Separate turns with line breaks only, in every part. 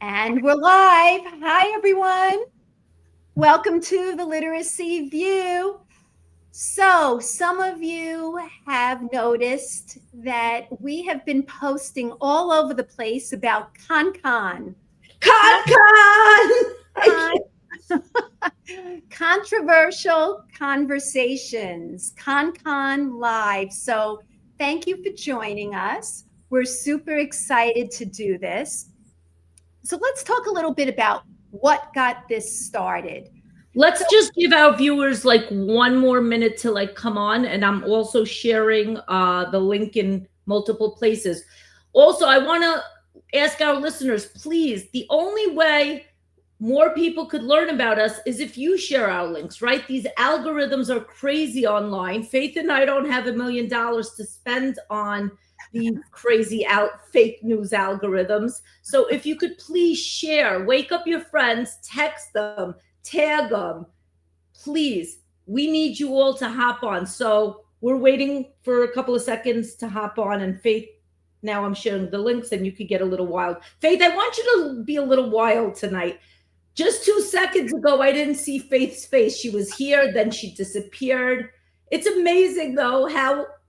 And we're live. Hi, everyone. Welcome to the Literacy View. So, some of you have noticed that we have been posting all over the place about ConCon.
ConCon!
Controversial conversations, ConCon Live. So, thank you for joining us. We're super excited to do this. So let's talk a little bit about what got this started.
Let's just give our viewers like one more minute to like come on, and I'm also sharing the link in multiple places. Also, I want to ask our listeners, please, the only way more people could learn about us is if you share our links, right? These algorithms are crazy online. Faith and I don't have $1 million to spend on these crazy fake news algorithms. So if you could please share, wake up your friends, text them, tag them, please. We need you all to hop on. So we're waiting for a couple of seconds to hop on, and Faith, now I'm sharing the links and you could get a little wild. Faith, I want you to be a little wild tonight. Just 2 seconds ago, I didn't see Faith's face. She was here, then she disappeared. It's amazing, though,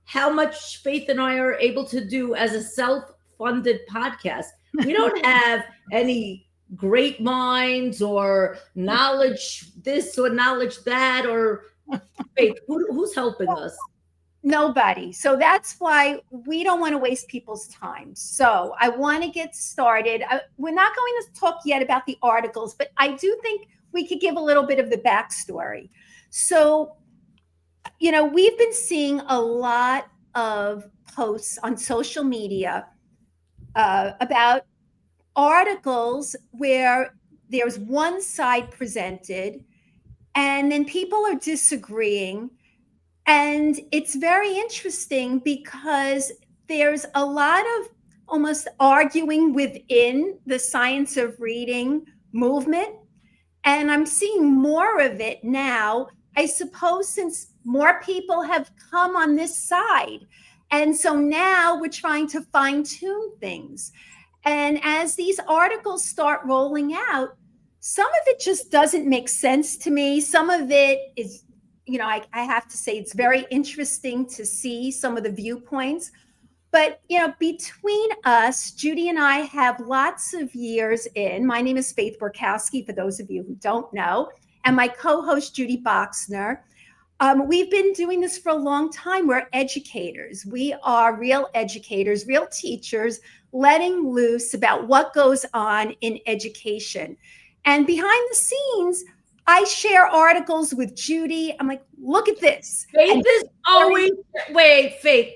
how much Faith and I are able to do as a self-funded podcast. We don't have any great minds or knowledge this or knowledge that, or Faith, who's helping us?
Nobody. So that's why we don't want to waste people's time. So I want to get started. We're not going to talk yet about the articles, but I do think we could give a little bit of the backstory. So, we've been seeing a lot of posts on social media about articles where there's one side presented and then people are disagreeing. And it's very interesting because there's a lot of almost arguing within the science of reading movement. And I'm seeing more of it now, I suppose, since more people have come on this side. And so now we're trying to fine tune things. And as these articles start rolling out, some of it just doesn't make sense to me. Some of it is, I have to say it's very interesting to see some of the viewpoints. But, between us, Judy and I have lots of years in. My name is Faith Borkowski, for those of you who don't know, and my co-host, Judy Boxner. We've been doing this for a long time. We're educators. We are real educators, real teachers, letting loose about what goes on in education. And behind the scenes, I share articles with Judy. I'm like, look at this.
Faith is always, wait, Faith.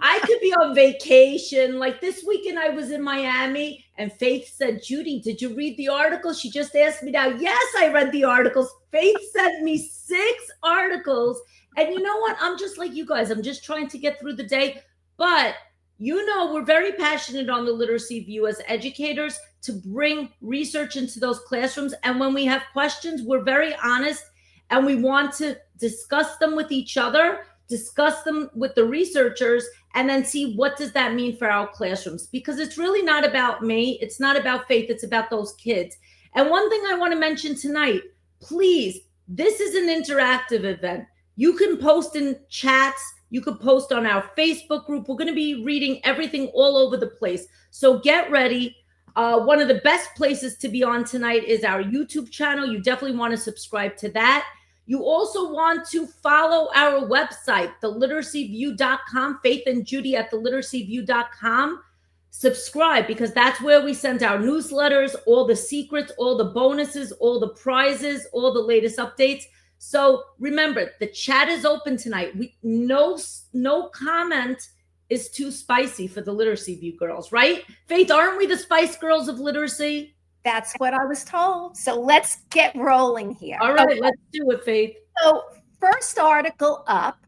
I could be on vacation. Like this weekend, I was in Miami, and Faith said, Judy, did you read the article? She just asked me now. Yes, I read the articles. Faith sent me 6 articles. And you know what? I'm just like you guys. I'm just trying to get through the day. But, we're very passionate on the Literacy View as educators to bring research into those classrooms. And when we have questions, we're very honest and we want to discuss them with each other, discuss them with the researchers, and then see what does that mean for our classrooms. Because it's really not about me. It's not about Faith. It's about those kids. And one thing I want to mention tonight, please, this is an interactive event. You can post in chats. You could post on our Facebook group. We're going to be reading everything all over the place. So get ready. One of the best places to be on tonight is our YouTube channel. You definitely want to subscribe to that. You also want to follow our website, theliteracyview.com, Faith and Judy at theliteracyview.com. Subscribe, because that's where we send our newsletters, all the secrets, all the bonuses, all the prizes, all the latest updates. So remember, the chat is open tonight. No comment is too spicy for the Literacy View girls, right? Faith, aren't we the Spice Girls of literacy?
That's what I was told. So let's get rolling here.
All right, let's do it, Faith.
So first article up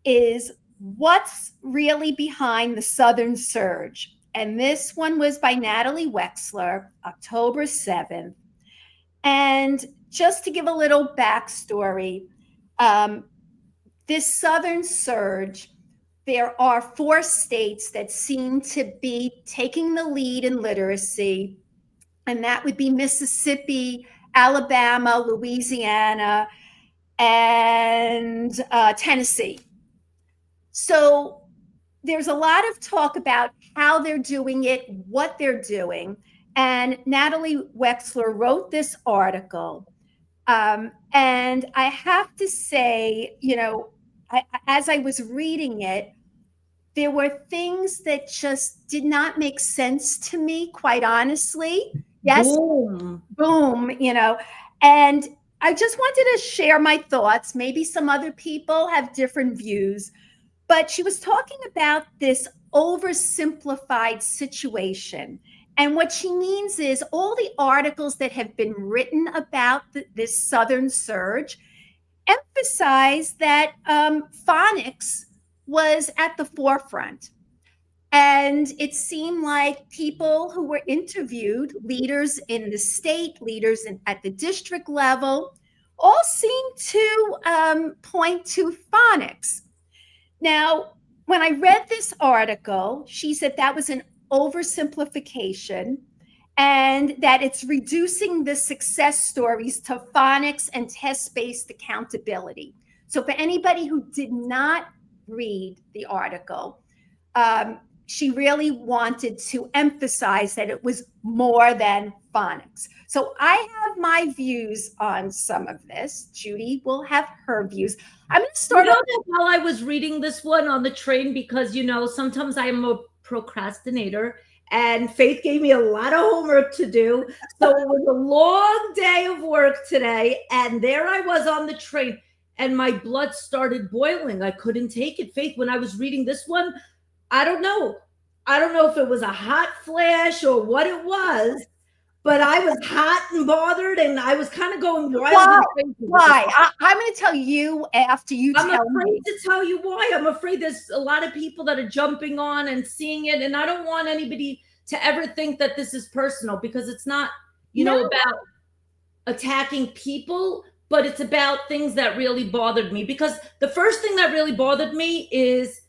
is what's really behind the Southern Surge. And this one was by Natalie Wexler, October 7th. And just to give a little backstory, this Southern Surge, there are 4 states that seem to be taking the lead in literacy. and that would be Mississippi, Alabama, Louisiana, and Tennessee. So there's a lot of talk about how they're doing it, what they're doing. And Natalie Wexler wrote this article. And I have to say, as I was reading it, there were things that just did not make sense to me, quite honestly. Yes. Boom, and I just wanted to share my thoughts. Maybe some other people have different views, but she was talking about this oversimplified situation. And what she means is all the articles that have been written about this Southern surge emphasize that phonics was at the forefront. And it seemed like people who were interviewed, leaders in the state, leaders at the district level, all seemed to point to phonics. Now, when I read this article, she said that was an oversimplification and that it's reducing the success stories to phonics and test-based accountability. So for anybody who did not read the article, she really wanted to emphasize that it was more than phonics. So I have my views on some of this. Judy will have her views. I'm going to start off.
While I was reading this one on the train, because, sometimes I'm a procrastinator, and Faith gave me a lot of homework to do. So it was a long day of work today. And there I was on the train, and my blood started boiling. I couldn't take it. Faith, when I was reading this one, I don't know if it was a hot flash or what it was, but I was hot and bothered, and I was kind of going wild.
Why? I'm going to tell you after you tell me.
I'm afraid to tell you why. I'm afraid there's a lot of people that are jumping on and seeing it, and I don't want anybody to ever think that this is personal, because it's not, about attacking people, but it's about things that really bothered me. Because the first thing that really bothered me is,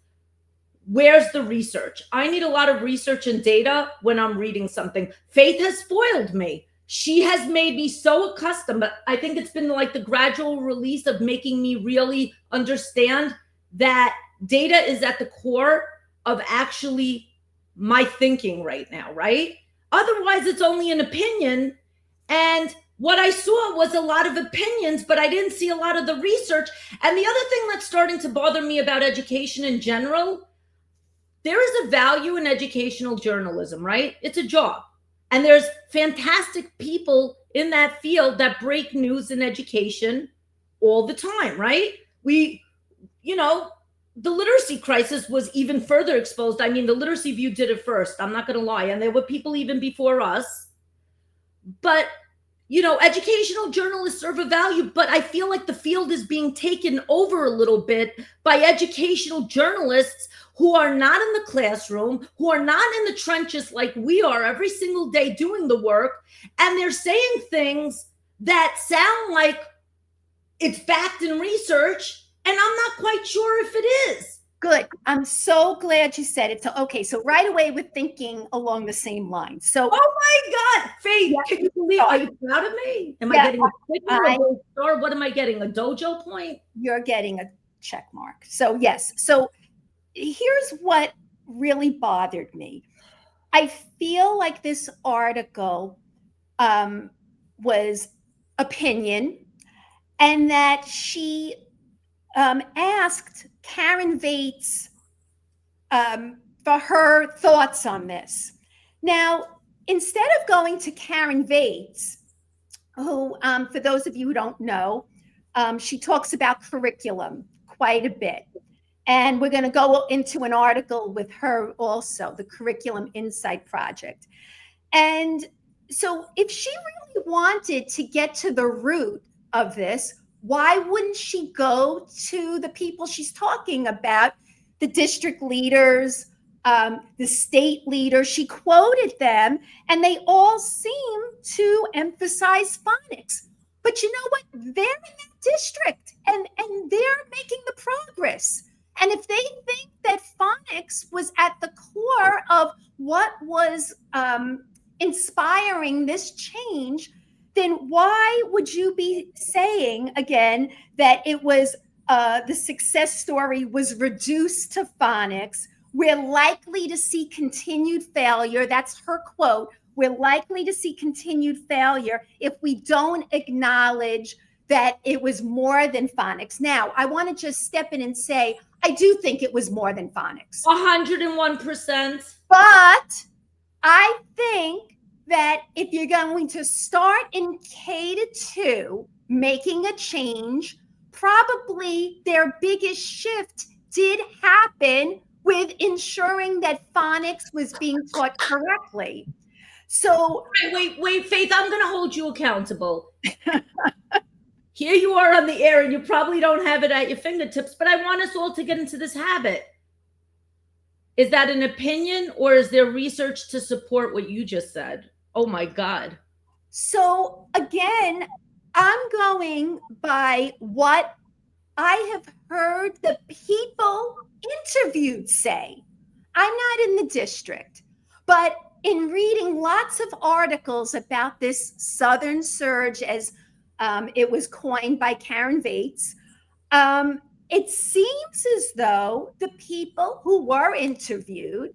where's the research? I need a lot of research and data when I'm reading something. Faith has spoiled me. She has made me so accustomed, but I think it's been like the gradual release of making me really understand that data is at the core of actually my thinking right now, right? Otherwise, it's only an opinion. And what I saw was a lot of opinions, but I didn't see a lot of the research. And the other thing that's starting to bother me about education in general, there is a value in educational journalism, right? It's a job. And there's fantastic people in that field that break news in education all the time, right? The literacy crisis was even further exposed. I mean, the Literacy View did it first. I'm not going to lie. And there were people even before us. But, educational journalists serve a value, but I feel like the field is being taken over a little bit by educational journalists who are not in the classroom, who are not in the trenches like we are every single day doing the work. And they're saying things that sound like it's backed in research, and I'm not quite sure if it is.
Good. I'm so glad you said it. So, okay. So right away we're thinking along the same lines. So,
oh my God, Faith, can you believe? Are you proud of me? Am I getting a sticker, a gold star? What am I getting? A dojo point?
You're getting a check mark. So yes. So here's what really bothered me. I feel like this article was opinion, and that she asked Karen Vates for her thoughts on this. Now, instead of going to Karen Vates, who, for those of you who don't know, she talks about curriculum quite a bit. And we're going to go into an article with her also, the Curriculum Insight Project. And so if she really wanted to get to the root of this, why wouldn't she go to the people she's talking about, the district leaders, the state leaders? She quoted them, and they all seem to emphasize phonics. But you know what? They're in that district, and they're making the progress. And if they think that phonics was at the core of what was inspiring this change, then why would you be saying again that it was the success story was reduced to phonics? We're likely to see continued failure. That's her quote. We're likely to see continued failure if we don't acknowledge that it was more than phonics. Now, I want to just step in and say, I do think it was more than phonics.
101%.
But I think that if you're going to start in K-2 making a change, probably their biggest shift did happen with ensuring that phonics was being taught correctly. So
wait, Faith, I'm going to hold you accountable. Here you are on the air and you probably don't have it at your fingertips, but I want us all to get into this habit. Is that an opinion or is there research to support what you just said? Oh my God.
So again, I'm going by what I have heard the people interviewed say. I'm not in the district, but in reading lots of articles about this Southern surge, as it was coined by Karen Vates, it seems as though the people who were interviewed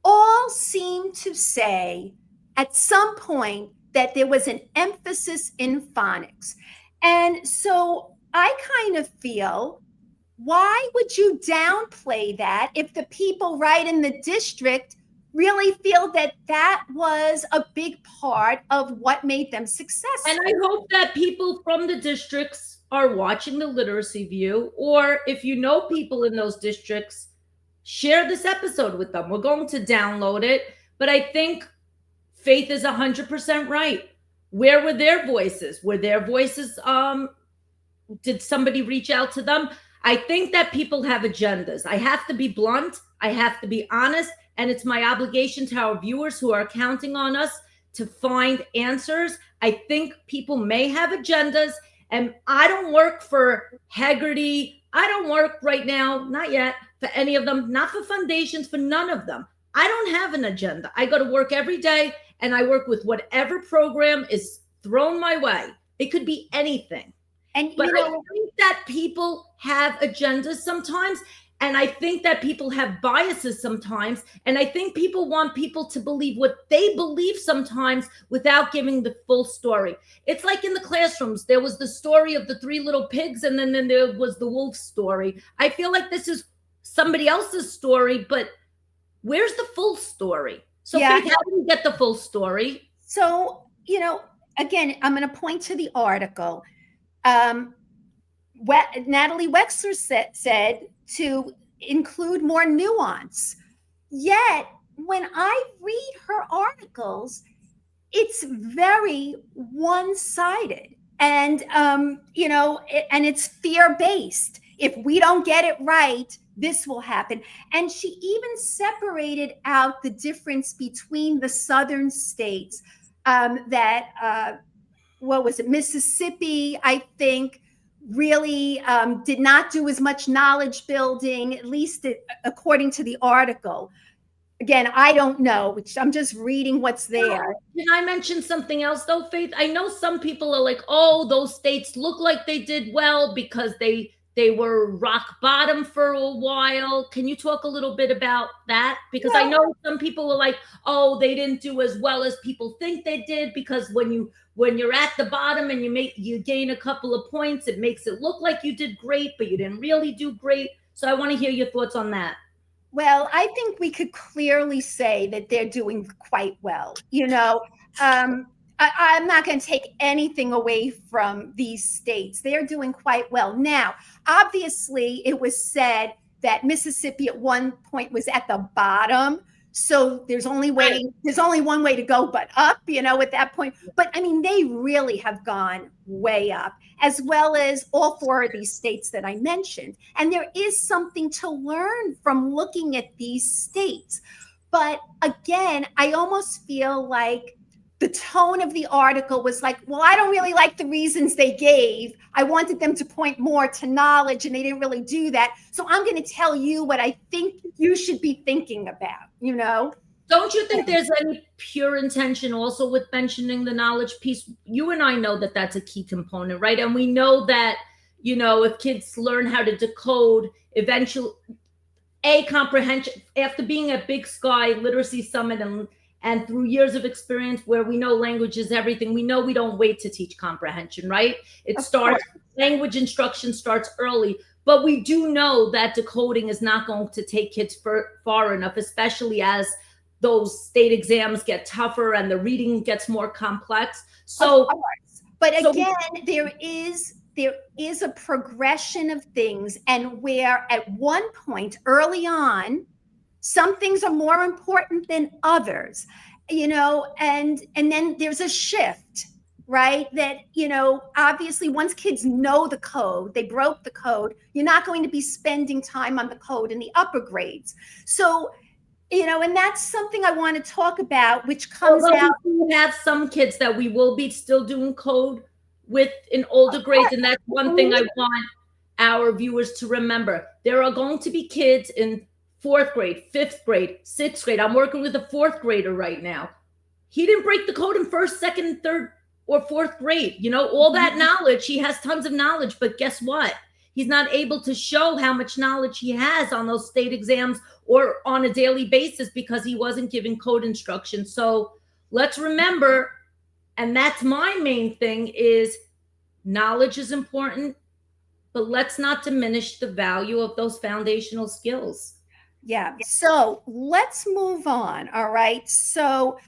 all seem to say at some point that there was an emphasis in phonics. And so I kind of feel, why would you downplay that if the people right in the district really feel that that was a big part of what made them successful?
And I hope that people from the districts are watching the Literacy View, or if you know people in those districts, share this episode with them. We're going to download it. But I think Faith is 100% right. Where were their voices? Were their voices, did somebody reach out to them? I think that people have agendas. I have to be blunt. I have to be honest. And it's my obligation to our viewers who are counting on us to find answers. I think people may have agendas. And I don't work for Haggerty. I don't work right now, not yet, for any of them, not for foundations, for none of them. I don't have an agenda. I go to work every day and I work with whatever program is thrown my way. It could be anything. But I think that people have agendas sometimes. And I think that people have biases sometimes. And I think people want people to believe what they believe sometimes without giving the full story. It's like in the classrooms, there was the story of the 3 little pigs, and then there was the wolf story. I feel like this is somebody else's story, but where's the full story? So Faith, how do we get the full story?
So, again, I'm going to point to the article. Natalie Wexler said to include more nuance. Yet, when I read her articles, it's very one-sided, and and it's fear-based. If we don't get it right, this will happen. And she even separated out the difference between the southern states Mississippi, I think, really did not do as much knowledge building, at least according to the article. Again, I don't know, which I'm just reading what's there.
Can I mention something else though, Faith? I know some people are like, oh, those states look like they did well because they were rock bottom for a while. Can you talk a little bit about that? Because I know some people were like, oh, they didn't do as well as people think they did, because when you're at the bottom and you gain a couple of points, it makes it look like you did great, but you didn't really do great. So I want to hear your thoughts on that.
Well, I think we could clearly say that they're doing quite well. I'm not going to take anything away from these states. They're doing quite well. Now, obviously, it was said that Mississippi at one point was at the bottom. So there's only one way to go but up, at that point. But I mean, they really have gone way up, as well as all 4 of these states that I mentioned. And there is something to learn from looking at these states. But again, I almost feel like the tone of the article was like, well, I don't really like the reasons they gave. I wanted them to point more to knowledge, and they didn't really do that. So I'm going to tell you what I think you should be thinking about,
Don't you think there's any pure intention also with mentioning the knowledge piece? You and I know that that's a key component, right? And we know that, if kids learn how to decode, eventually, comprehension, after being at Big Sky Literacy Summit and through years of experience where we know language is everything, we know we don't wait to teach comprehension, right? Language instruction starts early. But we do know that decoding is not going to take kids far enough, especially as those state exams get tougher and the reading gets more complex.
But again, there is a progression of things, and where at one point early on, some things are more important than others, and then there's a shift, right? That, obviously once kids know the code, they broke the code, you're not going to be spending time on the code in the upper grades. So, and that's something I want to talk about, which comes out.
We have some kids that we will be still doing code with in older grades. And that's one thing I want our viewers to remember. There are going to be kids in 4th grade, 5th grade, 6th grade. I'm working with a 4th grader right now. He didn't break the code in 1st, 2nd, 3rd, or 4th grade. All that knowledge, he has tons of knowledge, but guess what? He's not able to show how much knowledge he has on those state exams or on a daily basis because he wasn't given code instruction. So let's remember, and that's my main thing, is knowledge is important, but let's not diminish the value of those foundational skills.
Yeah. So let's move on. All right. So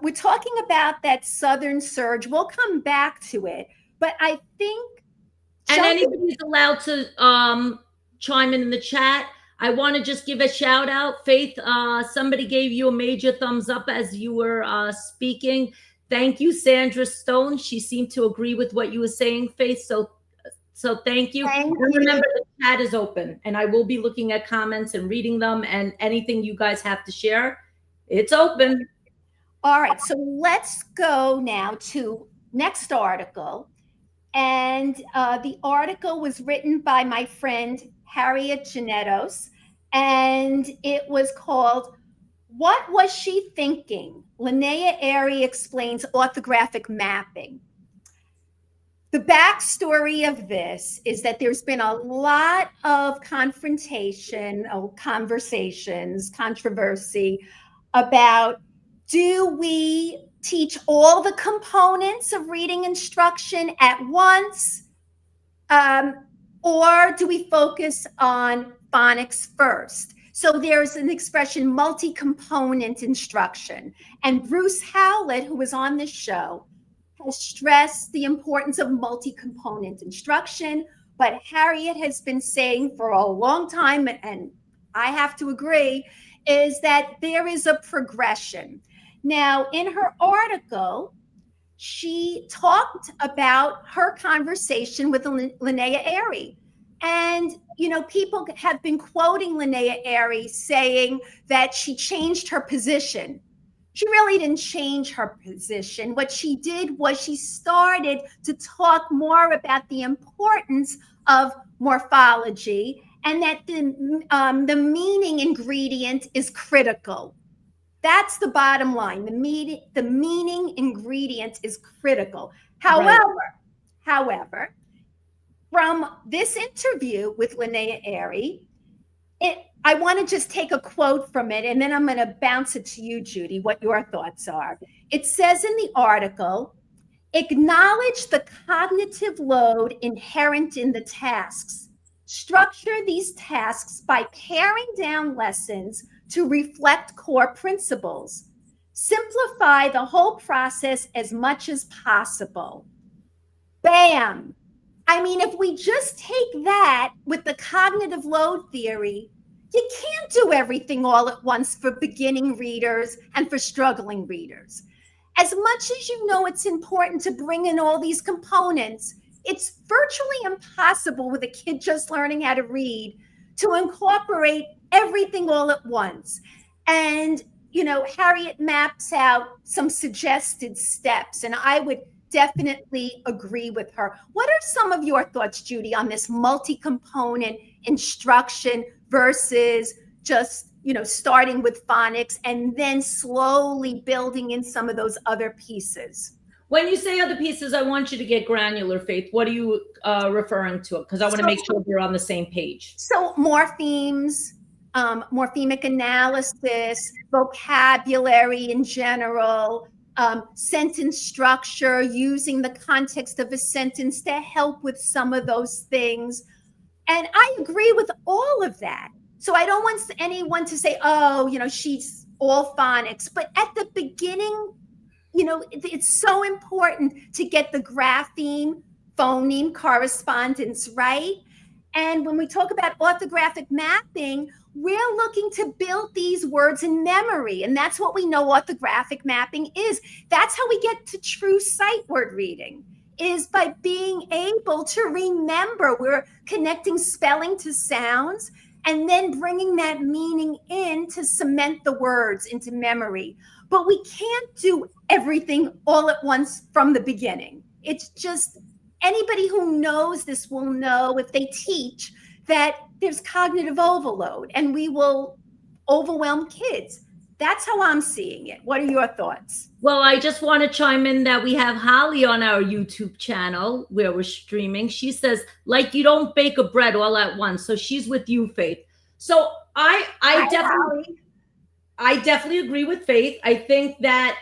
we're talking about that Southern surge. We'll come back to it, but I think.
And anybody's allowed to chime in the chat. I want to just give a shout out. Faith, somebody gave you a major thumbs up as you were speaking. Thank you, Sandra Stone. She seemed to agree with what you were saying, Faith. So thank you. Remember, the chat is open, and I will be looking at comments and reading them, and anything you guys have to share, it's open.
All right. So let's go now to next article. And the article was written by my friend Harriet Janettos, and it was called, "What Was She Thinking? Linnea Airy Explains Orthographic Mapping." The backstory of this is that there's been a lot of conversation, controversy about, do we teach all the components of reading instruction at once, or do we focus on phonics first? So there's an expression, multi-component instruction. And Bruce Howlett, who was on this show, has stressed the importance of multi-component instruction. But Harriet has been saying for a long time, and I have to agree, is that there is a progression. Now, in her article, she talked about her conversation with Linnea Airy. And, people have been quoting Linnea Airy saying that she changed her position. She really didn't change her position. What she did was she started to talk more about the importance of morphology, and that the meaning ingredient is critical. That's the bottom line. The meaning ingredient is critical. However, from this interview with Linnea Airy, I want to just take a quote from it, and then I'm going to bounce it to you, Judy, what your thoughts are. It says in the article, "Acknowledge the cognitive load inherent in the tasks. Structure these tasks by paring down lessons to reflect core principles. Simplify the whole process as much as possible." Bam. I mean, if we just take that with the cognitive load theory, you can't do everything all at once for beginning readers and for struggling readers. As much as it's important to bring in all these components, it's virtually impossible with a kid just learning how to read to incorporate everything all at once. And, Harriet maps out some suggested steps, and I would definitely agree with her. What are some of your thoughts, Judy, on this multi-component instruction versus just, starting with phonics and then slowly building in some of those other pieces.
When you say other pieces, I want you to get granular, Faith. What are you referring to? Because I want to make sure we're on the same page.
So morphemes, morphemic analysis, vocabulary in general, sentence structure, using the context of a sentence to help with some of those things. And I agree with all of that. So I don't want anyone to say, oh, she's all phonics. But at the beginning, it's so important to get the grapheme, phoneme correspondence right. And when we talk about orthographic mapping, we're looking to build these words in memory. And that's what we know orthographic mapping is. That's how we get to true sight word reading, is by being able to remember. We're connecting spelling to sounds and then bringing that meaning in to cement the words into memory. But we can't do everything all at once from the beginning. It's just, anybody who knows this will know, if they teach, that there's cognitive overload and we will overwhelm kids. That's how I'm seeing it. What are your thoughts?
Well, I just want to chime in that we have Holly on our YouTube channel where we're streaming. She says, like, you don't bake a bread all at once. So she's with you, Faith. So I definitely agree with Faith. I think that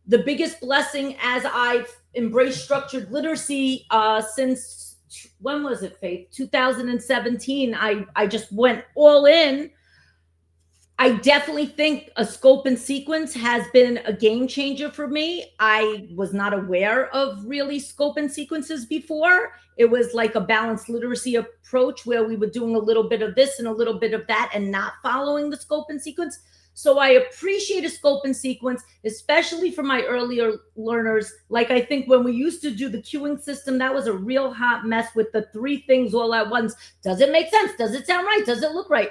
the biggest blessing as I've embraced structured literacy since, when was it, Faith? 2017. I just went all in. I definitely think a scope and sequence has been a game changer for me. I was not aware of really scope and sequences before. It was like a balanced literacy approach where we were doing a little bit of this and a little bit of that and not following the scope and sequence. So I appreciate a scope and sequence, especially for my earlier learners. Like, I think when we used to do the cueing system, that was a real hot mess with the 3 things all at once. Does it make sense? Does it sound right? Does it look right?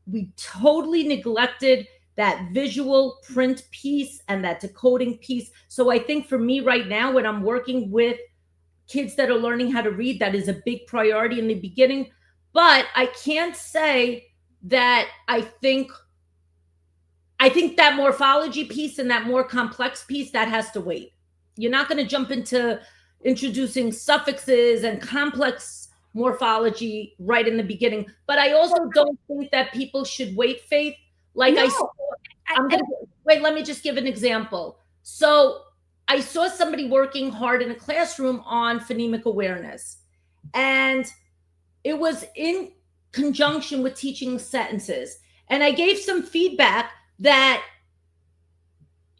We totally neglected that visual print piece and that decoding piece. So I think for me right now, when I'm working with kids that are learning how to read, that is a big priority in the beginning. But I can't say that I think that morphology piece and that more complex piece, that has to wait. You're not going to jump into introducing suffixes and complex morphology right in the beginning. But I also don't think that people should wait, Faith. Like, no. Wait, let me just give an example. So I saw somebody working hard in a classroom on phonemic awareness, and it was in conjunction with teaching sentences. And I gave some feedback that,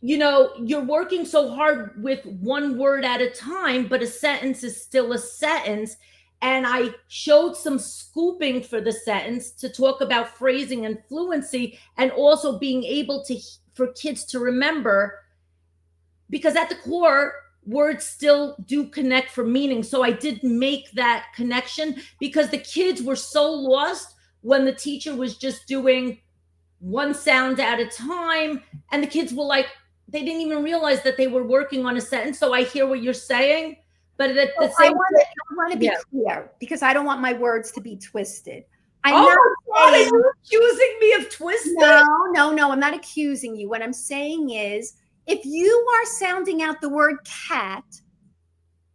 you're working so hard with one word at a time, but a sentence is still a sentence. And I showed some scooping for the sentence to talk about phrasing and fluency, and also being able for kids to remember, because at the core, words still do connect for meaning. So I did make that connection, because the kids were so lost when the teacher was just doing one sound at a time. And the kids were like, they didn't even realize that they were working on a sentence. So I hear what you're saying. But at the same time,
I want to be clear, because I don't want my words to be twisted.
Are you accusing me of twisting?
No, I'm not accusing you. What I'm saying is, if you are sounding out the word cat,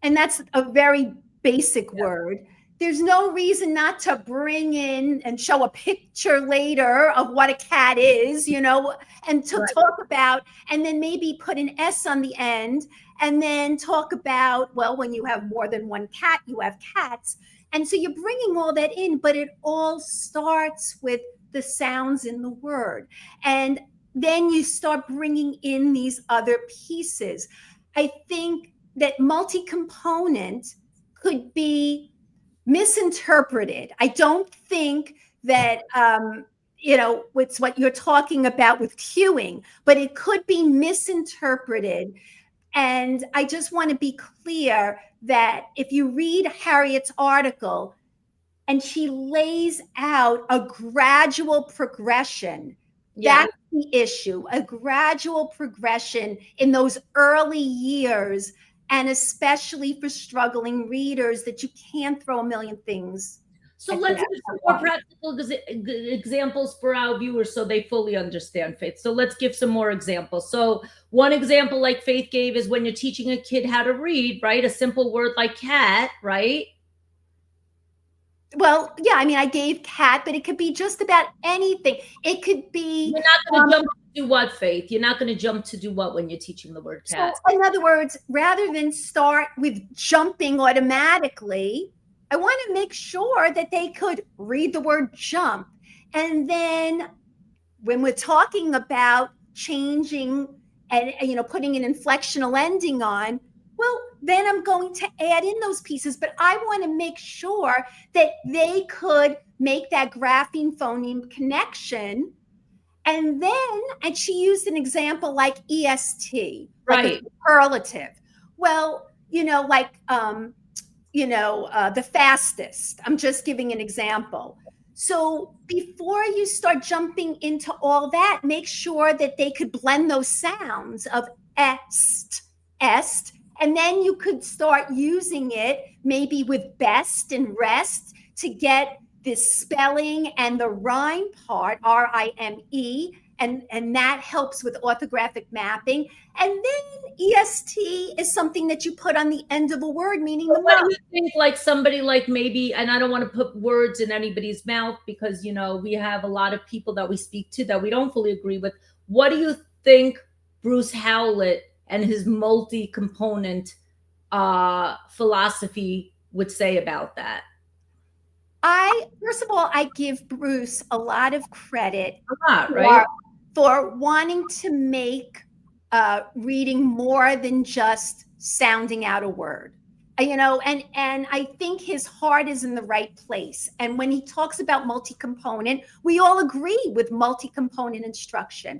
and that's a very basic word, there's no reason not to bring in and show a picture later of what a cat is, and to talk about, and then maybe put an S on the end, and then talk about, well, when you have more than one cat, you have cats. And so you're bringing all that in, but it all starts with the sounds in the word. And then you start bringing in these other pieces. I think that multi-component could be misinterpreted. I don't think that, it's what you're talking about with cueing, but it could be misinterpreted. And I just want to be clear that if you read Harriet's article, and she lays out a gradual progression, that's the issue, a gradual progression in those early years, and especially for struggling readers, that you can't throw a million things.
So let's give some more practical examples for our viewers so they fully understand, Faith. So let's give some more examples. So one example like Faith gave is when you're teaching a kid how to read, right? A simple word like cat, right?
Well, yeah, I mean, I gave cat, but it could be just about anything. It could be.
You're not going to jump to do what, Faith? You're not going to jump to do what when you're teaching the word cat?
So in other words, rather than start with jumping automatically, I want to make sure that they could read the word jump. And then when we're talking about changing and, putting an inflectional ending on, well, then I'm going to add in those pieces, but I want to make sure that they could make that grapheme phoneme connection. And she used an example like EST, like a superlative. Well, the fastest. I'm just giving an example. So before you start jumping into all that, make sure that they could blend those sounds of est, and then you could start using it maybe with best and rest to get this spelling and the rhyme part, R-I-M-E, and that helps with orthographic mapping. And then EST is something that you put on the end of a word, meaning the
what do you think, like somebody like maybe, and I don't want to put words in anybody's mouth because, we have a lot of people that we speak to that we don't fully agree with. What do you think Bruce Howlett and his multi-component philosophy would say about that?
First of all, I give Bruce a lot of credit
right?
for wanting to make reading more than just sounding out a word, and I think his heart is in the right place. And when he talks about multi-component, we all agree with multi-component instruction.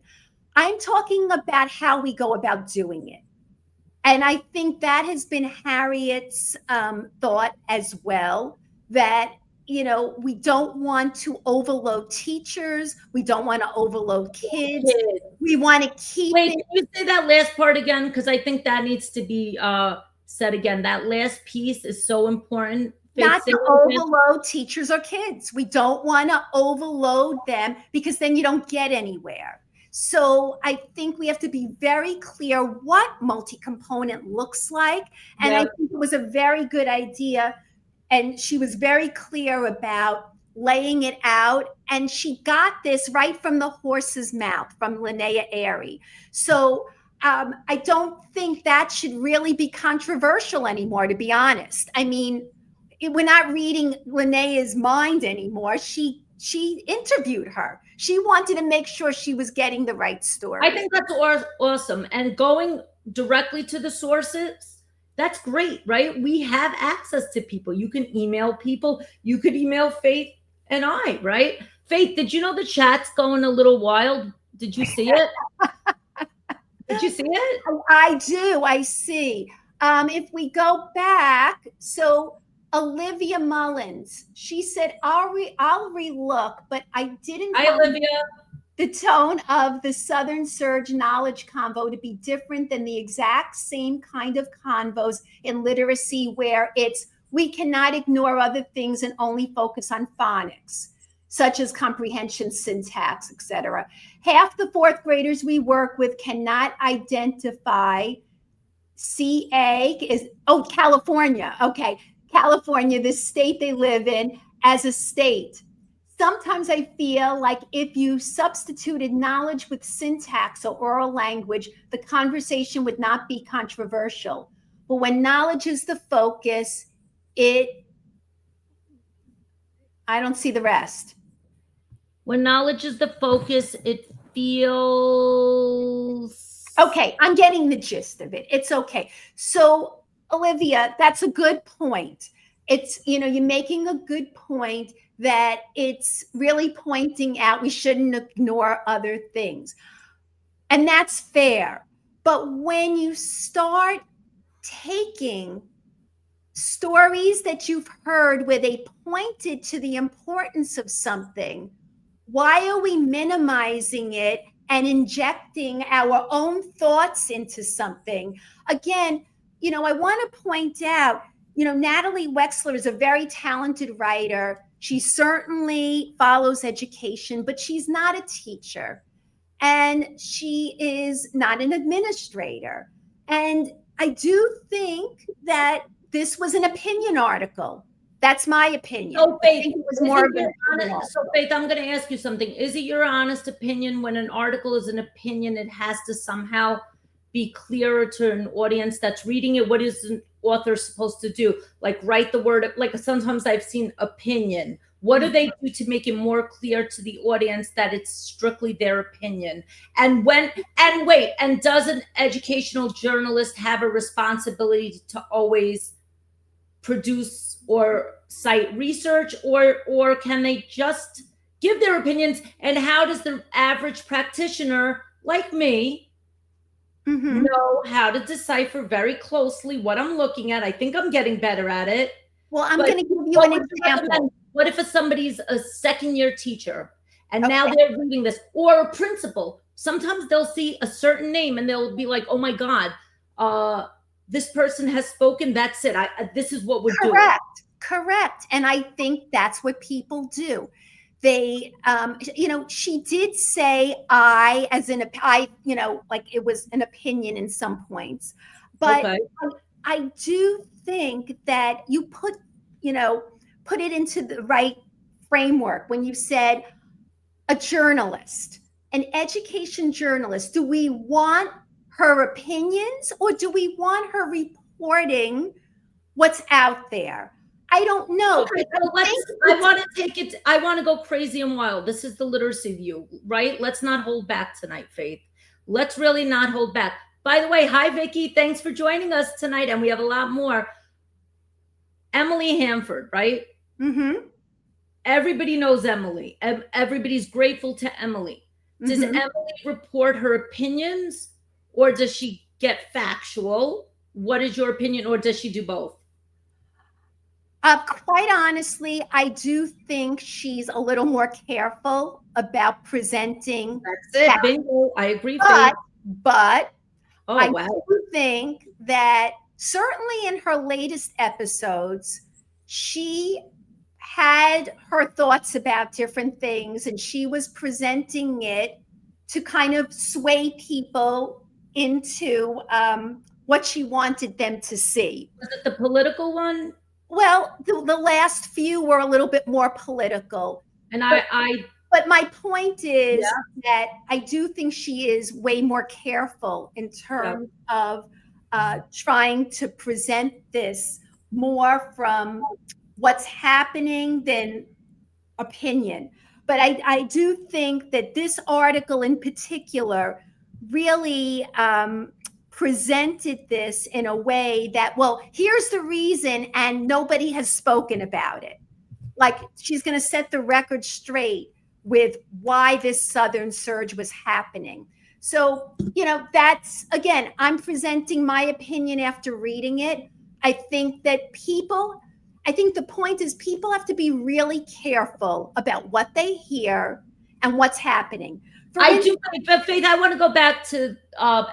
I'm talking about how we go about doing it. And I think that has been Harriet's thought as well, that we don't want to overload teachers. We don't want to overload kids. We want to keep
Wait, can you say that last part again? Because I think that needs to be said again. That last piece is so important.
Not to overload teachers or kids. We don't want to overload them because then you don't get anywhere. So I think we have to be very clear what multi-component looks like. And I think it was a very good idea. And she was very clear about laying it out. And she got this right from the horse's mouth, from Linnea Airy. So I don't think that should really be controversial anymore, to be honest. I mean, we're not reading Linnea's mind anymore. She interviewed her. She wanted to make sure she was getting the right story.
I think that's awesome. And going directly to the sources, that's great, right? We have access to people. You can email people. You could email Faith and I, right? Faith, did you know the chat's going a little wild? Did you see it? Did you see it?
I do. I see. If we go back, so Olivia Mullins, she said, I'll relook, but I didn't.
Hi, Olivia.
The tone of the Southern Surge knowledge convo to be different than the exact same kind of convos in literacy where it's we cannot ignore other things and only focus on phonics, such as comprehension, syntax, etc. Half the fourth graders we work with cannot identify CA is, California. Okay, California, the state they live in, as a state. Sometimes I feel like if you substituted knowledge with syntax or oral language, the conversation would not be controversial. But when knowledge is the focus, I don't see the rest.
When knowledge is the focus, it feels...
Okay, I'm getting the gist of it. It's okay. So, Olivia, that's a good point. It's, you're making a good point that it's really pointing out we shouldn't ignore other things. And that's fair. But when you start taking stories that you've heard where they pointed to the importance of something, why are we minimizing it and injecting our own thoughts into something? Again, I want to point out, Natalie Wexler is a very talented writer. She certainly follows education, but she's not a teacher. And she is not an administrator. And I do think that this was an opinion article. That's my opinion.
So, Faith,
it was more of an
Faith, I'm going to ask you something. Is it your honest opinion when an article is an opinion, it has to somehow be clearer to an audience that's reading it? What is an author supposed to do? Like write the word, like sometimes I've seen opinion. What do they do to make it more clear to the audience that it's strictly their opinion? And does an educational journalist have a responsibility to always produce or cite research, or can they just give their opinions? And how does the average practitioner like me know how to decipher very closely what I'm looking at? I think I'm getting better at it.
Well, I'm going to give you an example.
What if somebody's a second-year teacher and now they're reading this, or a principal? Sometimes they'll see a certain name and they'll be like, oh my God, this person has spoken. That's it. This is what we're doing.
Correct. And I think that's what people do. They, she did say like it was an opinion in some points, but I do think that you put it into the right framework when you said a journalist, an education journalist. Do we want her opinions or do we want her reporting what's out there? I don't know.
Okay, I want to go crazy and wild. This is the literacy view, right? Let's not hold back tonight, Faith. Let's really not hold back. By the way, hi, Vicki. Thanks for joining us tonight. And we have a lot more. Emily Hanford, right?
Mm-hmm.
Everybody knows Emily. Everybody's grateful to Emily. Does Emily report her opinions, or does she get factual? What is your opinion, or does she do both?
Quite honestly, I do think she's a little more careful about presenting.
That's it. Bingo. I agree.
But I do think that certainly in her latest episodes, she had her thoughts about different things, and she was presenting it to kind of sway people into what she wanted them to see.
Was it the political one?
Well, the last few were a little bit more political. But my point is that I do think she is way more careful in terms of trying to present this more from what's happening than opinion. But I do think that this article in particular really presented this in a way that, well, here's the reason, and nobody has spoken about it. Like, she's going to set the record straight with why this Southern surge was happening. So, that's, again, I'm presenting my opinion after reading it. I think the point is people have to be really careful about what they hear and what's happening.
Faith, I want to go back to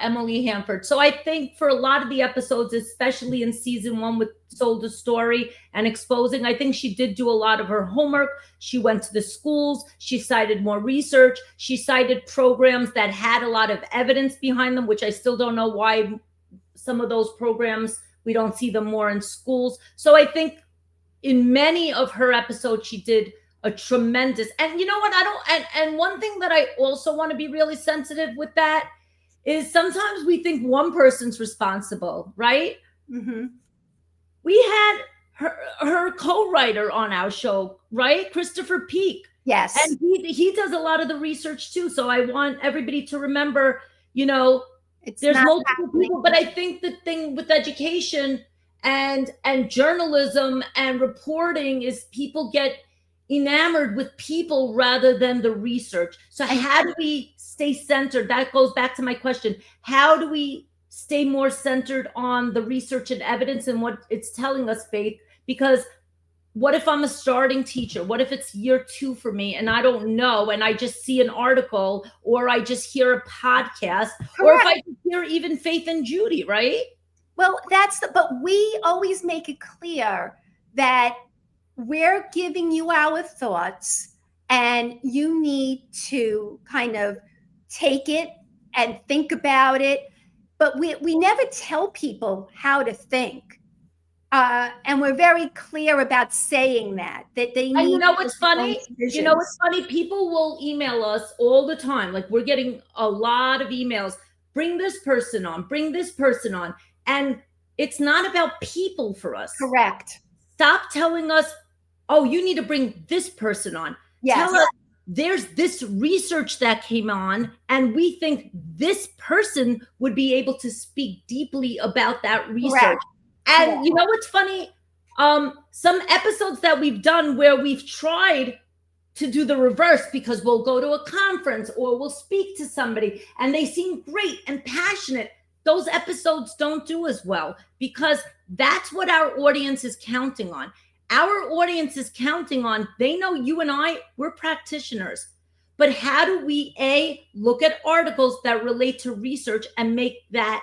Emily Hanford. So I think for a lot of the episodes, especially in season 1 with Sold a Story and Exposing, I think she did do a lot of her homework. She went to the schools. She cited more research. She cited programs that had a lot of evidence behind them, which I still don't know why some of those programs, we don't see them more in schools. So I think in many of her episodes, she did a tremendous, and you know what, and one thing that I also want to be really sensitive with that is sometimes we think one person's responsible, right?
Mm-hmm.
We had her co-writer on our show, right? Christopher Peak.
Yes.
And he does a lot of the research too. So I want everybody to remember, there's multiple people, but I think the thing with education and journalism and reporting is people get enamored with people rather than the research. So how do we stay centered? That goes back to my question. How do we stay more centered on the research and evidence and what it's telling us, Faith? Because what if I'm a starting teacher? What if it's year 2 for me and I don't know, and I just see an article, or I just hear a podcast, or if I hear even Faith and Judy, right?
Well, but we always make it clear that we're giving you our thoughts, and you need to kind of take it and think about it. But we never tell people how to think. And we're very clear about saying that they
And
need
you know what's
their own
funny? You know what's
decisions.
funny? People will email us all the time. Like we're getting a lot of emails. Bring this person on, bring this person on. And it's not about people for us.
Correct.
Stop telling us, oh, you need to bring this person on.
Yes.
Tell us there's this research that came on, and we think this person would be able to speak deeply about that research.
Correct.
And
Correct.
you know what's funny? Some episodes that we've done where we've tried to do the reverse, because we'll go to a conference or we'll speak to somebody and they seem great and passionate. Those episodes don't do as well, because that's what our audience is counting on. Our audience is counting on, they know you and I, we're practitioners. But how do we, look at articles that relate to research and make that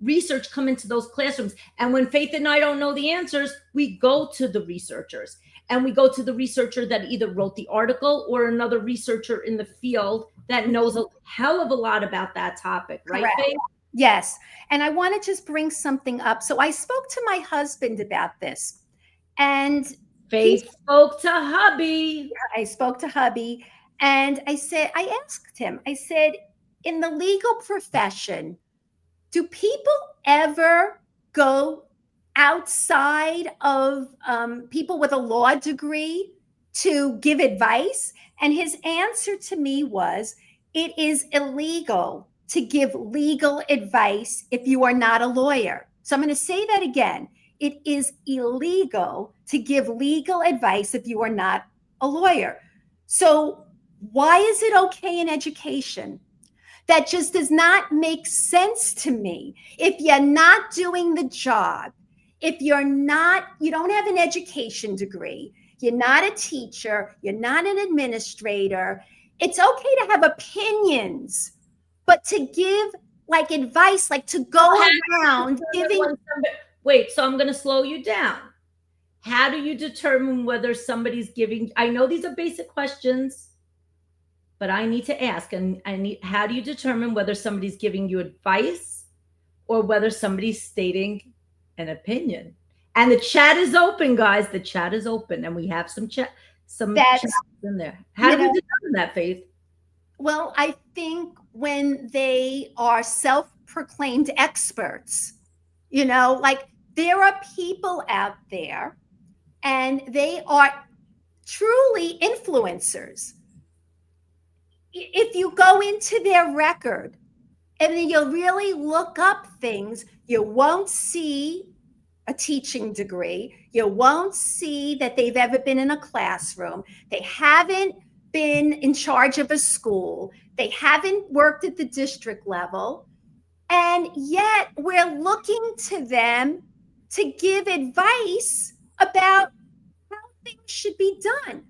research come into those classrooms? And when Faith and I don't know the answers, we go to the researchers. And we go to the researcher that either wrote the article or another researcher in the field that knows a hell of a lot about that topic, right,
Correct.
Faith?
Yes. And I want to just bring something up. So I spoke to my husband about this. And
Faith spoke to hubby.
I spoke to hubby, and I asked him, I said, in the legal profession, do people ever go outside of people with a law degree to give advice? And his answer to me was, it is illegal to give legal advice if you are not a lawyer. So I'm going to say that again. It is illegal to give legal advice if you are not a lawyer. So why is it okay in education? That just does not make sense to me. If you're not doing the job, if you don't have an education degree, you're not a teacher, you're not an administrator, it's okay to have opinions, but to give like advice, like to go around giving.
Wait, so I'm going to slow you down. How do you determine whether somebody's giving? I know these are basic questions, but I need to ask. And how do you determine whether somebody's giving you advice or whether somebody's stating an opinion? And the chat is open, guys. The chat is open, and we have some chat in there. How do you determine that, Faith?
Well, I think when they are self-proclaimed experts, like there are people out there and they are truly influencers. If you go into their record and then you'll really look up things, you won't see a teaching degree. You won't see that they've ever been in a classroom. They haven't been in charge of a school. They haven't worked at the district level. And yet we're looking to them to give advice about how things should be done.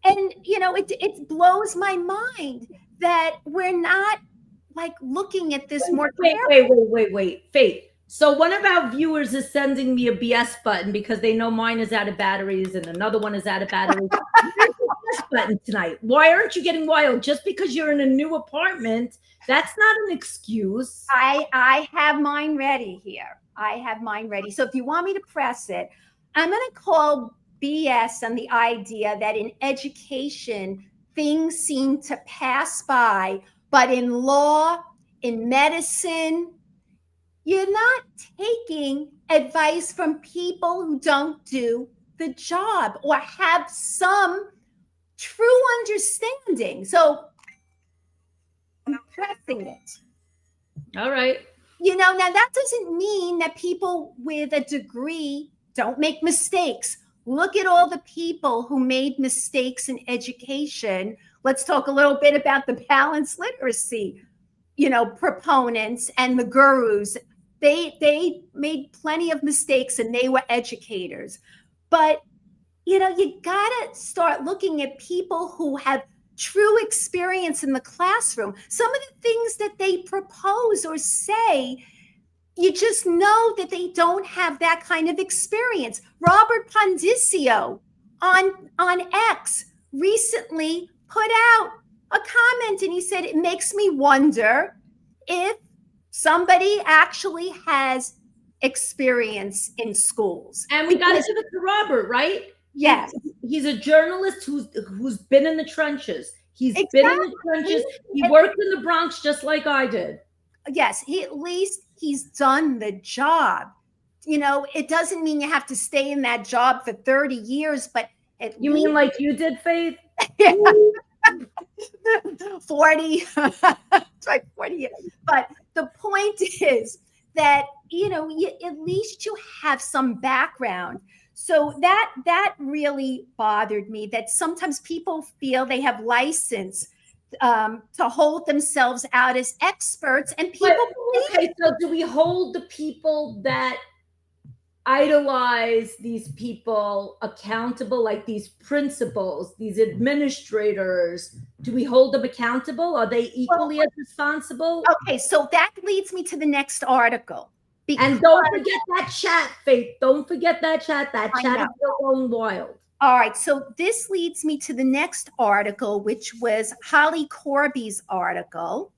And, it blows my mind that we're not like looking at this more carefully.
Wait, Faith. So one of our viewers is sending me a BS button because they know mine is out of batteries and another one is out of batteries. BS button tonight. Why aren't you getting wild? Just because you're in a new apartment, that's not an excuse.
I have mine ready here. I have mine ready. So if you want me to press it, I'm going to call BS on the idea that in education, things seem to pass by, but in law, in medicine, you're not taking advice from people who don't do the job or have some true understanding. So I'm pressing it.
All right.
Now that doesn't mean that people with a degree don't make mistakes. Look at all the people who made mistakes in education. Let's talk a little bit about the balanced literacy, proponents and the gurus. They made plenty of mistakes and they were educators. But, you got to start looking at people who have true experience in the classroom. Some of the things that they propose or say, you just know that they don't have that kind of experience. Robert Pondicio on X recently put out a comment, and he said, it makes me wonder if somebody actually has experience in schools.
And we got to give it to Robert, right?
Yes.
He's a journalist who's been in the trenches. He's
Exactly.
been in the trenches. He worked in the Bronx just like I did.
Yes, at least he's done the job. It doesn't mean you have to stay in that job for 30 years, but
you mean like you did, Faith?
40. Right, 40 years. But the point is that, at least you have some background. So that really bothered me, that sometimes people feel they have license to hold themselves out as experts, and people
okay, so do we hold the people that idolize these people accountable, like these principals, these administrators? Do we hold them accountable? Are they equally as responsible?
Okay, so that leads me to the next article.
And don't forget that chat, Faith. Don't forget that chat. That chat is still going wild.
All right, so this leads me to the next article, which was Holly Corby's article.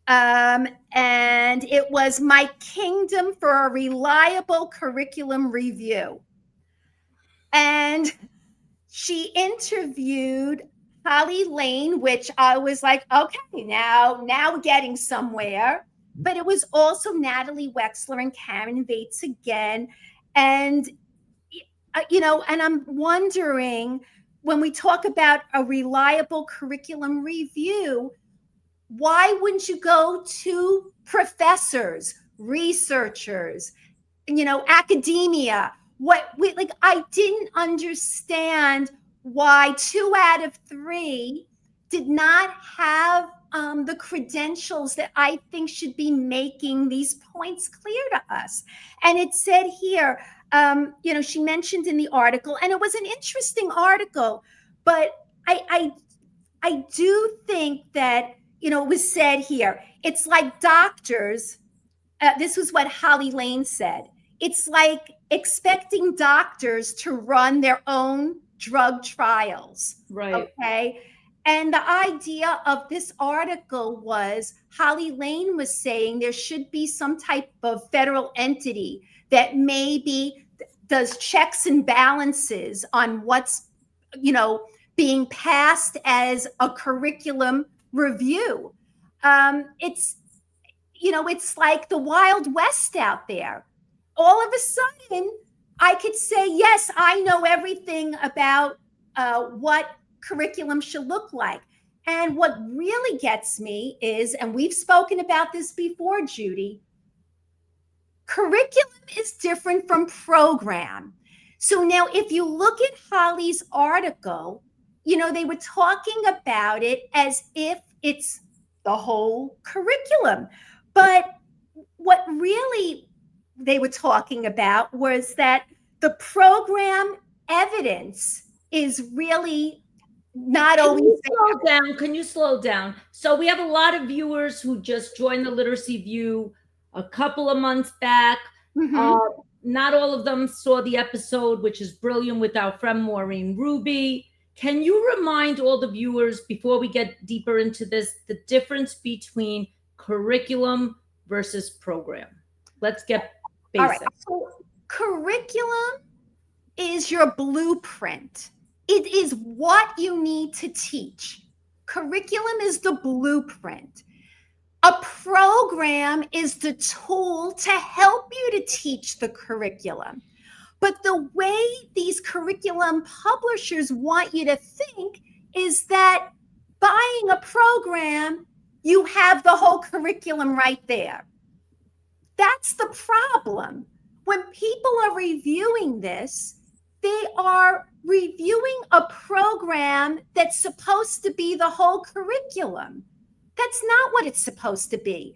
And it was My Kingdom for a Reliable Curriculum Review. And she interviewed Holly Lane, which I was like, okay, now we're getting somewhere. But it was also Natalie Wexler and Karen Vates again. And and I'm wondering, when we talk about a reliable curriculum review, why wouldn't you go to professors, researchers, academia? I didn't understand why 2 out of 3 did not have the credentials that I think should be making these points clear to us. And it said here, she mentioned in the article, and it was an interesting article, but I do think that, it was said here, it's like doctors. This was what Holly Lane said. It's like expecting doctors to run their own drug trials.
Right.
Okay. And the idea of this article was, Holly Lane was saying there should be some type of federal entity that maybe does checks and balances on what's, being passed as a curriculum review. It's like the Wild West out there. All of a sudden, I could say, yes, I know everything about what curriculum should look like. And what really gets me is, and we've spoken about this before, Judy, curriculum is different from program. So now if you look at Holly's article, they were talking about it as if it's the whole curriculum. But what really they were talking about was that the program evidence is really not always there.
Can you slow down? So we have a lot of viewers who just joined the Literacy View a couple of months back.
Mm-hmm.
Not all of them saw the episode, which is brilliant, with our friend Maureen Ruby. Can you remind all the viewers, before we get deeper into this, the difference between curriculum versus program? Let's get basic.
All right. So curriculum is your blueprint. It is what you need to teach. Curriculum is the blueprint. A program is the tool to help you to teach the curriculum. But the way these curriculum publishers want you to think is that buying a program, you have the whole curriculum right there. That's the problem. When people are reviewing this, they are reviewing a program that's supposed to be the whole curriculum. That's not what it's supposed to be.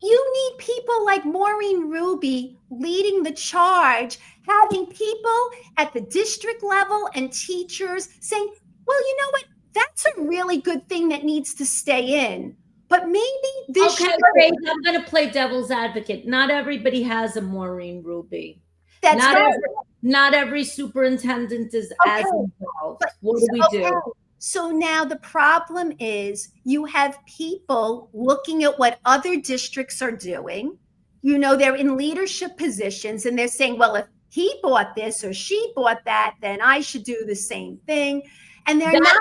You need people like Maureen Ruby leading the charge, having people at the district level and teachers saying, well, you know what? That's a really good thing that needs to stay in. But maybe this
Okay, I'm going to play devil's advocate. Not everybody has a Maureen Ruby.
That's
not
right.
not every superintendent is as involved. What do we do?
So now the problem is you have people looking at what other districts are doing. They're in leadership positions and they're saying, well, if he bought this or she bought that, then I should do the same thing. And they're not.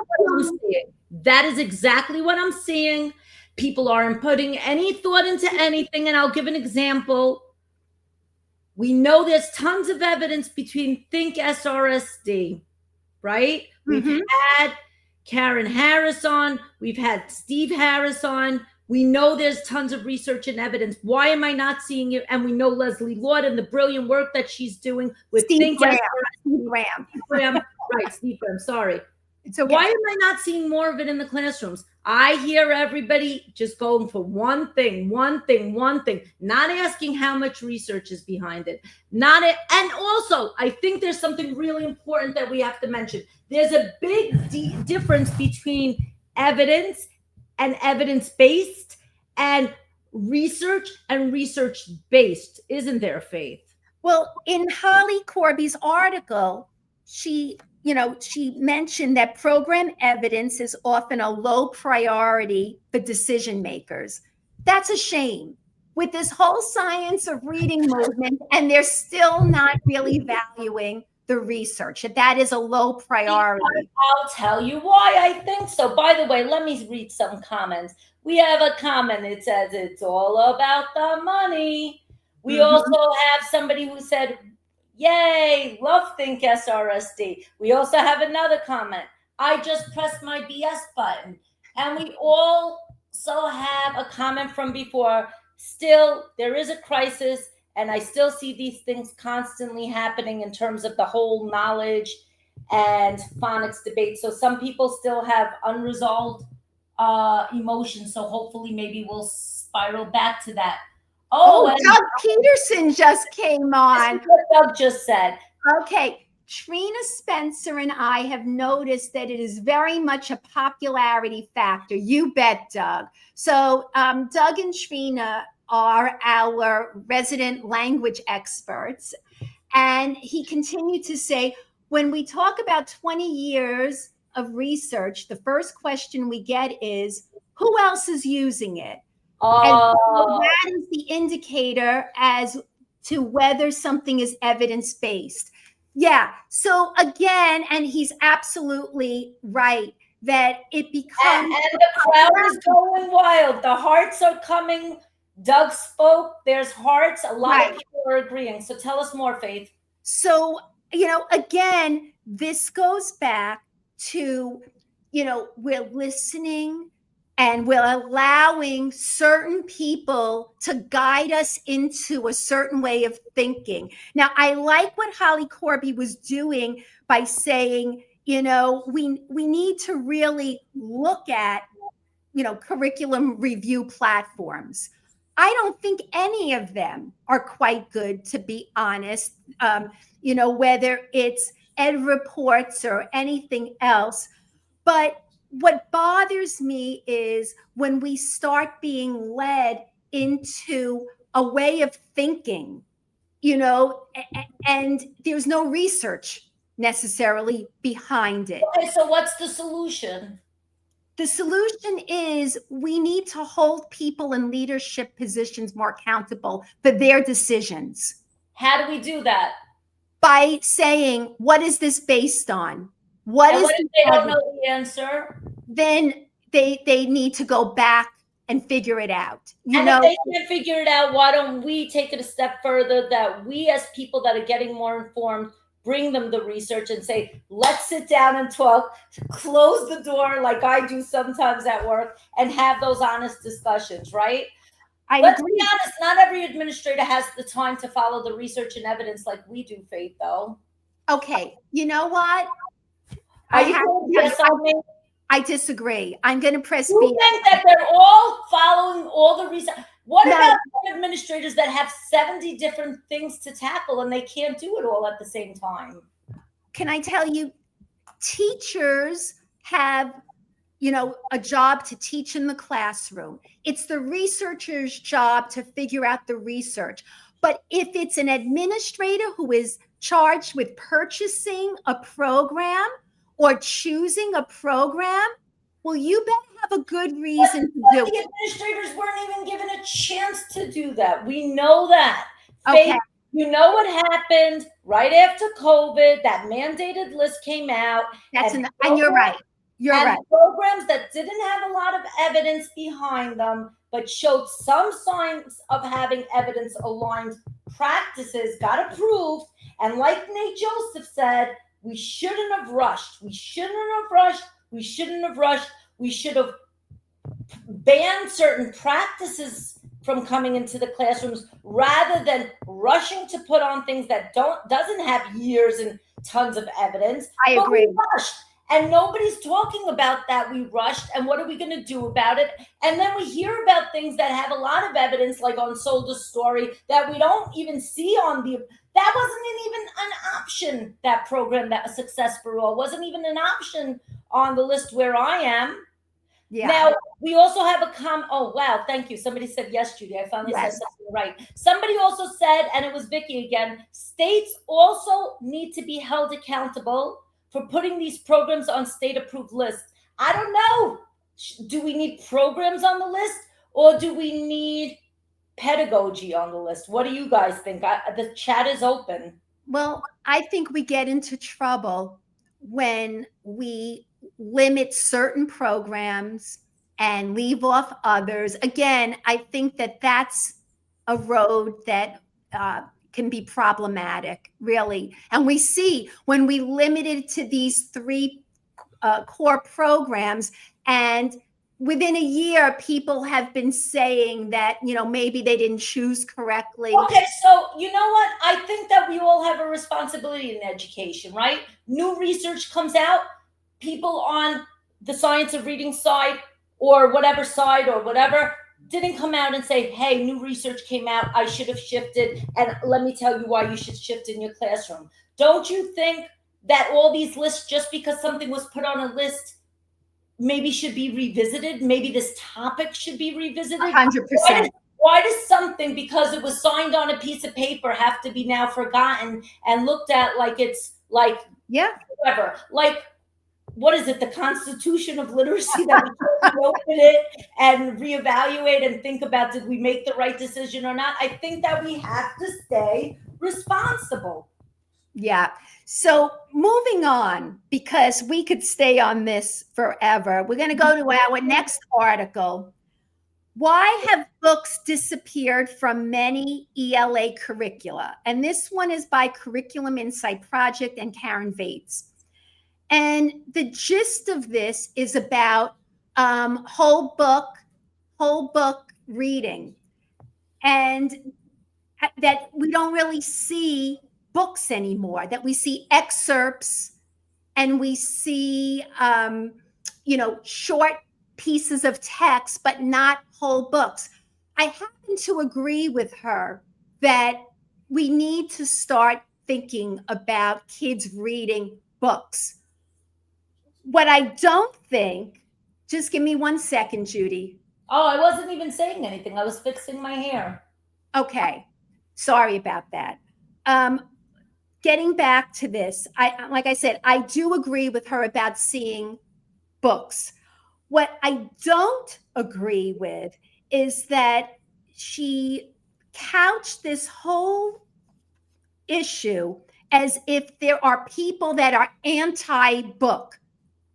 That is exactly what I'm seeing. People aren't putting any thought into anything. And I'll give an example. We know there's tons of evidence between Think SRSD, right? We've had Karen Harris on. We've had Steve Harris on. We know there's tons of research and evidence. Why am I not seeing it? And we know Leslie Lord and the brilliant work that she's doing with
Steve Graham.
Right, Steve Graham, sorry. So why am I not seeing more of it in the classrooms? I hear everybody just going for one thing, not asking how much research is behind it. And also, I think there's something really important that we have to mention. There's a big difference between evidence and evidence-based and research-based, isn't there, Faith?
Well, in Holly Corby's article, she mentioned that program evidence is often a low priority for decision makers. That's a shame. With this whole science of reading movement, and they're still not really valuing the research. That is a low priority.
I'll tell you why I think so. By the way, let me read some comments. We have a comment. It says, it's all about the money. We also have somebody who said, yay, love Think SRSD. We also have another comment. I just pressed my BS button. And we also have a comment from before. Still, there is a crisis, and I still see these things constantly happening in terms of the whole knowledge and phonics debate. So some people still have unresolved emotions. So hopefully maybe we'll spiral back to that.
Oh, Doug Peterson just came on.
That's what Doug just said.
Okay. Trina Spencer and I have noticed that it is very much a popularity factor. You bet, Doug. So Doug and Trina are our resident language experts. And he continued to say, when we talk about 20 years of research, the first question we get is, who else is using it? And so that is the indicator as to whether something is evidence-based. Yeah. So again, and he's absolutely right that it becomes.
And the crowd is going wild. The hearts are coming. Doug spoke. There's hearts. A lot of people are agreeing. So tell us more, Faith.
So, again, this goes back to, we're listening and we're allowing certain people to guide us into a certain way of thinking. Now, I like what Holly Corby was doing by saying, we need to really look at, curriculum review platforms. I don't think any of them are quite good, to be honest, whether it's Ed Reports or anything else. But what bothers me is when we start being led into a way of thinking, and there's no research necessarily behind it.
Okay, so what's the solution?
The solution is we need to hold people in leadership positions more accountable for their decisions.
How do we do that?
By saying, what is this based on?
What if they don't know the answer?
Then they need to go back and figure it out.
If they can't figure it out, why don't we take it a step further, that we as people that are getting more informed, bring them the research and say, let's sit down and talk, close the door like I do sometimes at work, and have those honest discussions, right? Let's be honest, not every administrator has the time to follow the research and evidence like we do, Faith, though.
Okay, you know what? I disagree. I'm going to press B.
You think that they're all following all the research? What about administrators that have 70 different things to tackle and they can't do it all at the same time?
Can I tell you, teachers have, a job to teach in the classroom. It's the researcher's job to figure out the research. But if it's an administrator who is charged with purchasing a program or choosing a program, well, you better have a good reason to do
the
it.
administrators weren't even given a chance to do that. We know that.
Okay.
You know what happened right after COVID? That mandated list came out.
And you're right. You're right.
Programs that didn't have a lot of evidence behind them, but showed some signs of having evidence aligned practices got approved. And like Nate Joseph said, we shouldn't have rushed. We shouldn't have rushed. We shouldn't have rushed. We should have banned certain practices from coming into the classrooms rather than rushing to put on things that doesn't have years and tons of evidence.
I agree.
We rushed. And nobody's talking about that. We rushed, and what are we going to do about it? And then we hear about things that have a lot of evidence, like on Soldier Story, that we don't even see on the. That wasn't even an option. That program, that Success for All, wasn't even an option on the list where I am. Yeah. Now we also have a Oh wow, thank you. Somebody said yes, Judy. I finally said something right. Somebody also said, and it was Vicky again. States also need to be held accountable for putting these programs on state-approved lists. I don't know. Do we need programs on the list, or do we need pedagogy on the list? What do you guys think? The chat is open.
Well, I think we get into trouble when we limit certain programs and leave off others. Again, I think that that's a road that can be problematic, really. And we see when we limit it to these three core programs, and within a year, people have been saying that, maybe they didn't choose correctly.
Okay, so you know what? I think that we all have a responsibility in education, right? New research comes out, people on the science of reading side or whatever side or whatever didn't come out and say, hey, new research came out, I should have shifted, and let me tell you why you should shift in your classroom. Don't you think that all these lists, just because something was put on a list, maybe should be revisited? Maybe this topic should be revisited?
100%.
Why does something, because it was signed on a piece of paper, have to be now forgotten and looked at like it's like, whatever, like, what is it, the Constitution of Literacy, that we can open it and reevaluate and think about, did we make the right decision or not? I think that we have to stay responsible.
Yeah. So moving on, because we could stay on this forever, we're going to go to our next article. Why have books disappeared from many ELA curricula? And this one is by Curriculum Insight Project and Karen Vates. And the gist of this is about whole book reading, and that we don't really see books anymore, that we see excerpts and we see, short pieces of text, but not whole books. I happen to agree with her that we need to start thinking about kids reading books. What I don't think, just give me 1 second, Judy.
Oh, I wasn't even saying anything. I was fixing my hair.
Okay. Sorry about that. Getting back to this, like I said, I do agree with her about seeing books. What I don't agree with is that she couched this whole issue as if there are people that are anti-book.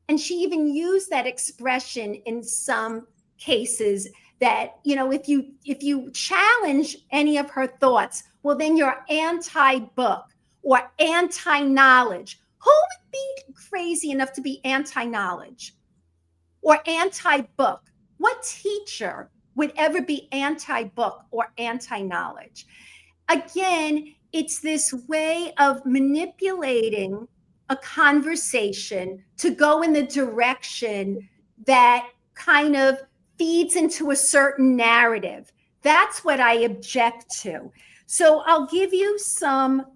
And she even used that expression in some cases, that, if you challenge any of her thoughts, well, then you're anti-book or anti-knowledge. Who would be crazy enough to be anti-knowledge or anti-book? What teacher would ever be anti-book or anti-knowledge? Again, it's this way of manipulating a conversation to go in the direction that kind of feeds into a certain narrative. That's what I object to. So I'll give you some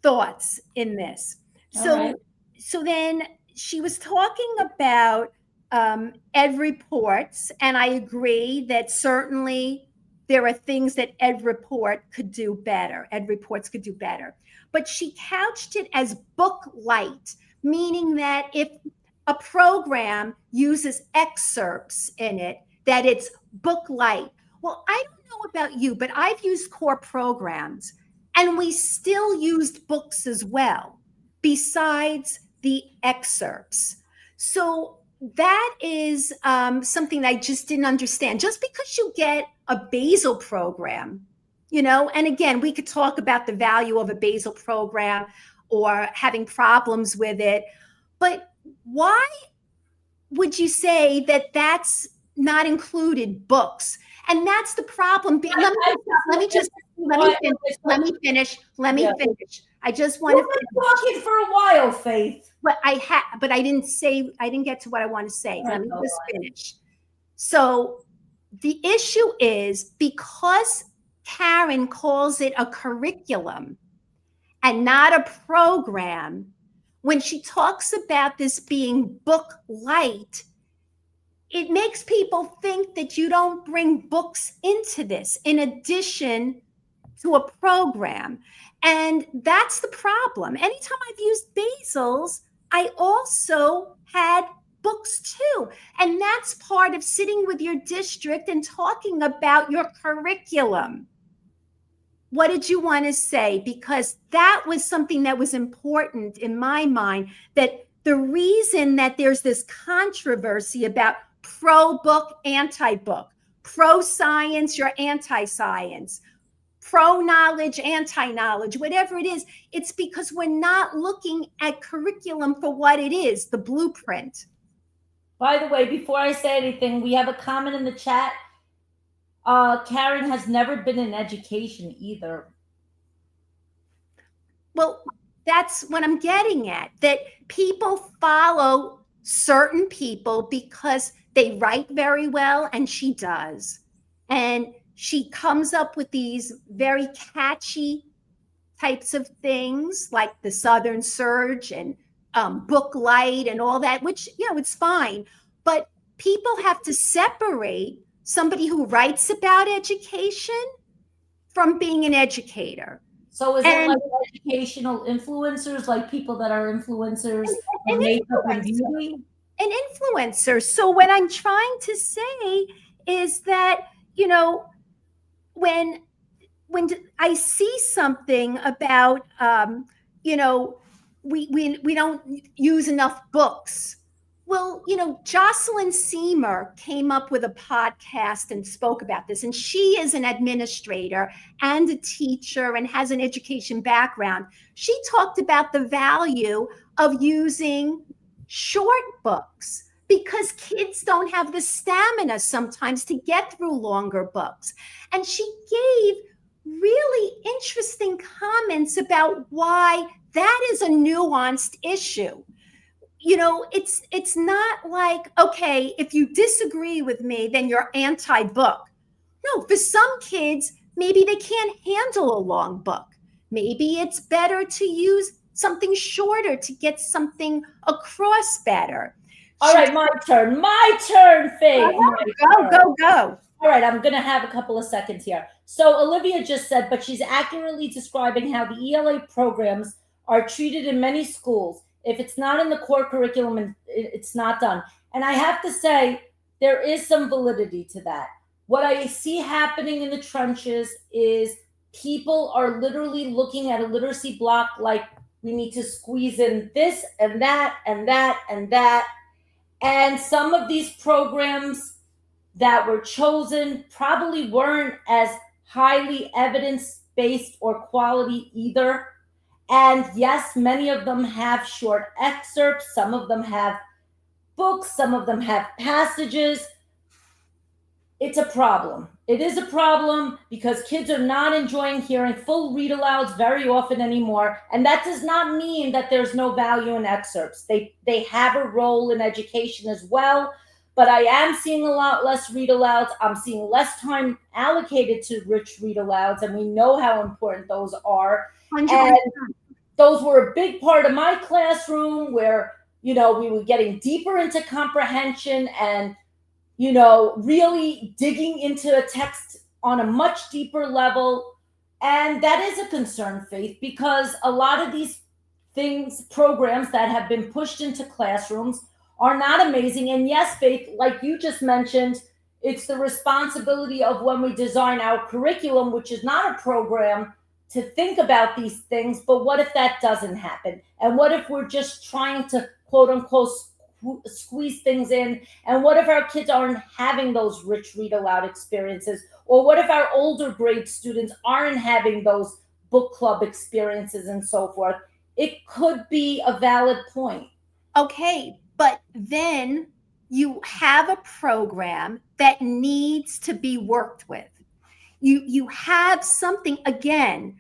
thoughts in this. So then she was talking about ed reports, and I agree that certainly there are things that Ed Reports could do better. But she couched it as book light, meaning that if a program uses excerpts in it, that it's book light. Well, I don't know about you, but I've used core programs and we still used books as well, besides the excerpts. So that is something I just didn't understand. Just because you get a basal program, and again, we could talk about the value of a basal program or having problems with it, but why would you say that that's not included books? And that's the problem. Let me finish. I just want to finish.
Talking for a while, Faith.
But I didn't get to what I want to say. Let me just finish. So the issue is, because Karen calls it a curriculum and not a program, when she talks about this being book light, it makes people think that you don't bring books into this in addition to a program. And that's the problem. Anytime I've used basals, I also had books too. And that's part of sitting with your district and talking about your curriculum. What did you want to say? Because that was something that was important in my mind, that the reason that there's this controversy about pro-book, anti-book, pro-science, you're anti-science, pro-knowledge, anti-knowledge, whatever it is, it's because we're not looking at curriculum for what it is, the blueprint.
By the way, before I say anything, we have a comment in the chat. Karen has never been in education either.
Well, that's what I'm getting at, that people follow certain people because they write very well, and she does. And she comes up with these very catchy types of things like the Southern Surge and book light and all that, which, it's fine. But people have to separate somebody who writes about education from being an educator.
So is it like educational influencers, like people that are influencers of makeup and beauty?
An influencer. So what I'm trying to say is that, when I see something about, we don't use enough books. Well, Jocelyn Seymour came up with a podcast and spoke about this. And she is an administrator and a teacher and has an education background. She talked about the value of using short books because kids don't have the stamina sometimes to get through longer books. And she gave really interesting comments about why that is a nuanced issue. It's not like, okay, if you disagree with me, then you're anti-book. No, for some kids, maybe they can't handle a long book. Maybe it's better to use something shorter to get something across better.
All right, my turn, Faith.
Go.
All right, I'm going to have a couple of seconds here. So Olivia just said, but she's accurately describing how the ELA programs are treated in many schools. If it's not in the core curriculum, it's not done. And I have to say, there is some validity to that. What I see happening in the trenches is people are literally looking at a literacy block like we need to squeeze in this and that and that and that. And some of these programs that were chosen probably weren't as highly evidence-based or quality either. And yes, many of them have short excerpts. Some of them have books. Some of them have passages. It's a problem. It is a problem because kids are not enjoying hearing full read-alouds very often anymore. And that does not mean that there's no value in excerpts. They have a role in education as well. But I am seeing a lot less read-alouds. I'm seeing less time allocated to rich read-alouds. And we know how important those are.
100%.
And those were a big part of my classroom where, we were getting deeper into comprehension and, really digging into a text on a much deeper level. And that is a concern, Faith, because a lot of these programs that have been pushed into classrooms are not amazing. And yes, Faith, like you just mentioned, it's the responsibility of when we design our curriculum, which is not a program, to think about these things. But what if that doesn't happen? And what if we're just trying to quote unquote squeeze things in? And what if our kids aren't having those rich read aloud experiences? Or what if our older grade students aren't having those book club experiences and so forth? It could be a valid point.
Okay, but then you have a program that needs to be worked with. You have something, again,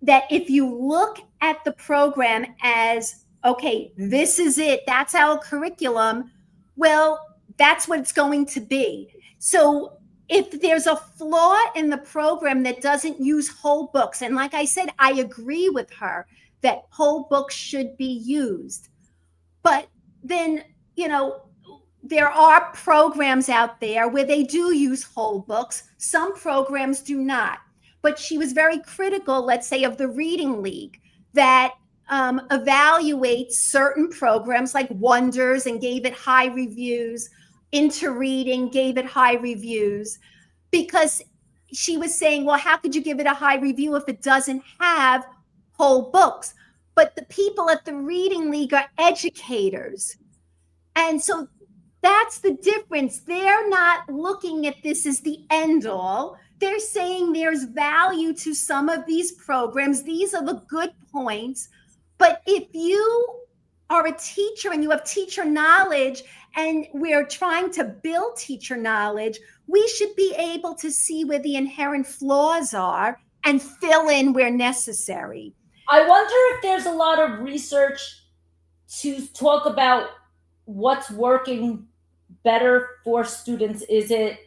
that if you look at the program as, okay, this is it, that's our curriculum, well, that's what it's going to be. So if there's a flaw in the program that doesn't use whole books, and like I said, I agree with her that whole books should be used, but then, there are programs out there where they do use whole books. Some programs do not. But she was very critical, let's say, of the Reading League that evaluates certain programs like Wonders and gave it high reviews. Into Reading gave it high reviews, because she was saying, well, how could you give it a high review if it doesn't have whole books? But the people at the Reading League are educators. And so that's the difference. They're not looking at this as the end all. They're saying there's value to some of these programs. These are the good points. But if you are a teacher and you have teacher knowledge, and we're trying to build teacher knowledge, we should be able to see where the inherent flaws are and fill in where necessary.
I wonder if there's a lot of research to talk about what's working better for students. Is it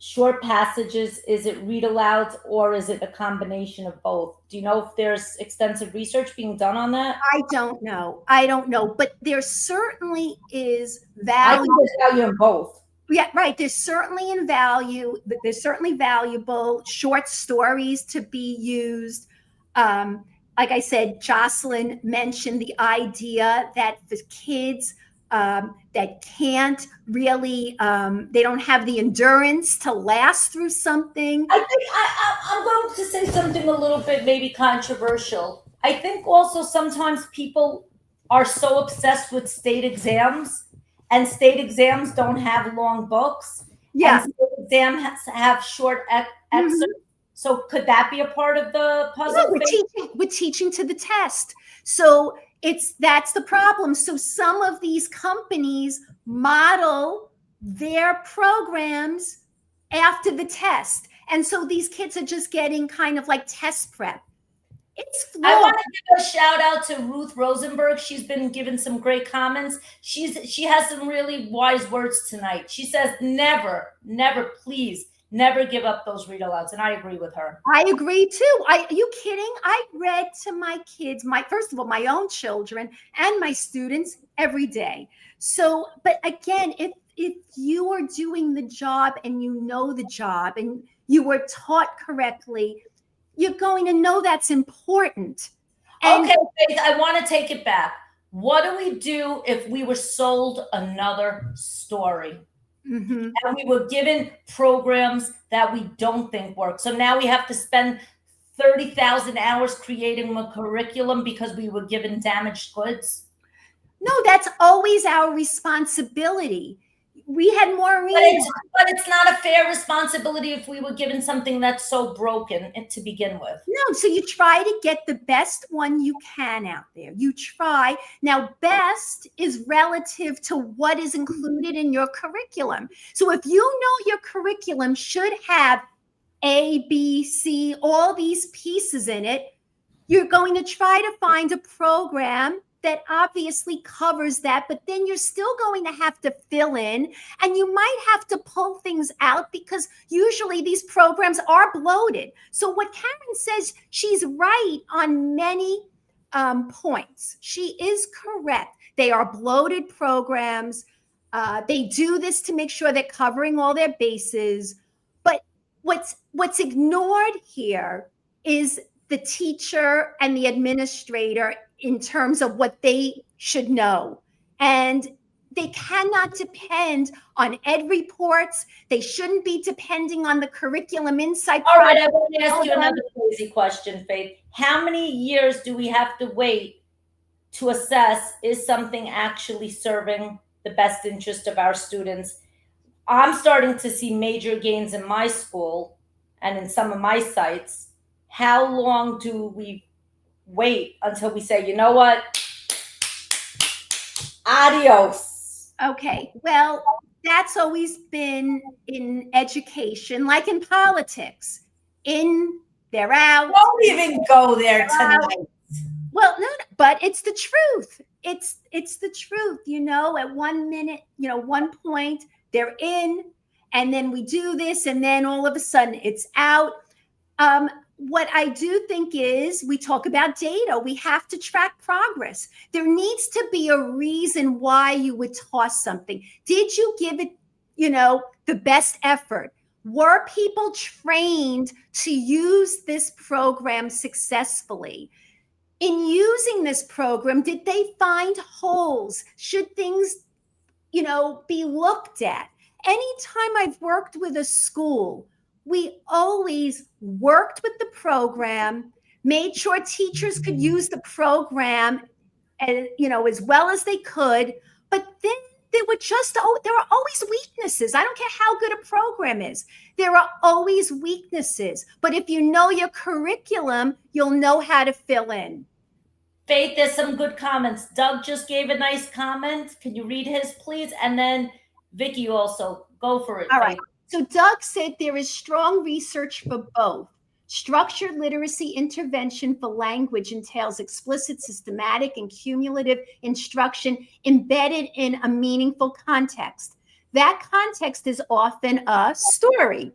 short passages? Is it read alouds? Or is it a combination of both? Do you know if there's extensive research being done on that?
I don't know. But there certainly is
I
value.
think there's value in both.
Yeah, right. There's certainly valuable short stories to be used. Like I said, Jocelyn mentioned the idea that the kids that can't really, they don't have the endurance to last through something.
I think I'm going to say something a little bit maybe controversial. I think also sometimes people are so obsessed with state exams, and state exams don't have long books.
Yeah.
And state exams have short excerpts. Mm-hmm. So could that be a part of the puzzle?
No, we're teaching to the test. So that's the problem. So some of these companies model their programs after the test. And so these kids are just getting kind of like test prep. It's flawed.
I want to give a shout out to Ruth Rosenberg. She's been given some great comments. She has some really wise words tonight. She says, never, please, never give up those read alouds. And I agree with her.
I agree too. Are you kidding? I read to my kids, first of all, my own children and my students every day. So, but again, if you are doing the job and you know the job and you were taught correctly, you're going to know that's important.
And okay, Faith, I want to take it back. What do we do if we were sold another story? Mm-hmm. And we were given programs that we don't think work. So now we have to spend 30,000 hours creating a curriculum because we were given damaged goods?
No, that's always our responsibility. We had Maureen.
But it's not a fair responsibility if we were given something that's so broken to begin with.
No, so you try to get the best one you can out there. You try. Now, best is relative to what is included in your curriculum. So if you know your curriculum should have A, B, C, all these pieces in it, you're going to try to find a program that obviously covers that, but then you're still going to have to fill in, and you might have to pull things out because usually these programs are bloated. So what Karen says, she's right on many points. She is correct. They are bloated programs. They do this to make sure they're covering all their bases. But what's ignored here is the teacher and the administrator in terms of what they should know. And they cannot depend on ed reports. They shouldn't be depending on the curriculum insight.
All right, I want to ask you another crazy question, Faith. How many years do we have to wait to assess is something actually serving the best interest of our students? I'm starting to see major gains in my school and in some of my sites. How long do we wait until we say, you know what? Adios.
Okay, well, that's always been in education, like in politics. In, they're out.
Don't even go there tonight.
Well, no, but it's the truth. It's the truth. You know, at 1 minute, you know, 1 point, they're in, and then we do this, and then all of a sudden it's out. What I do think is we talk about data. We have to track progress. There needs to be a reason why you would toss something. Did you give it, you know, the best effort? Were people trained to use this program successfully? In using this program, did they find holes? Should things, you know, be looked at? Anytime I've worked with a school, we always worked with the program, made sure teachers could use the program, and you know, as well as they could. But then there are always weaknesses. I don't care how good a program is. There are always weaknesses. But if you know your curriculum, you'll know how to fill in.
Faith, there's some good comments. Doug just gave a nice comment. Can you read his, please? And then Vicky also. Go for it.
All right. So Doug said there is strong research for both. Structured literacy intervention for language entails explicit, systematic, and cumulative instruction embedded in a meaningful context. That context is often a story.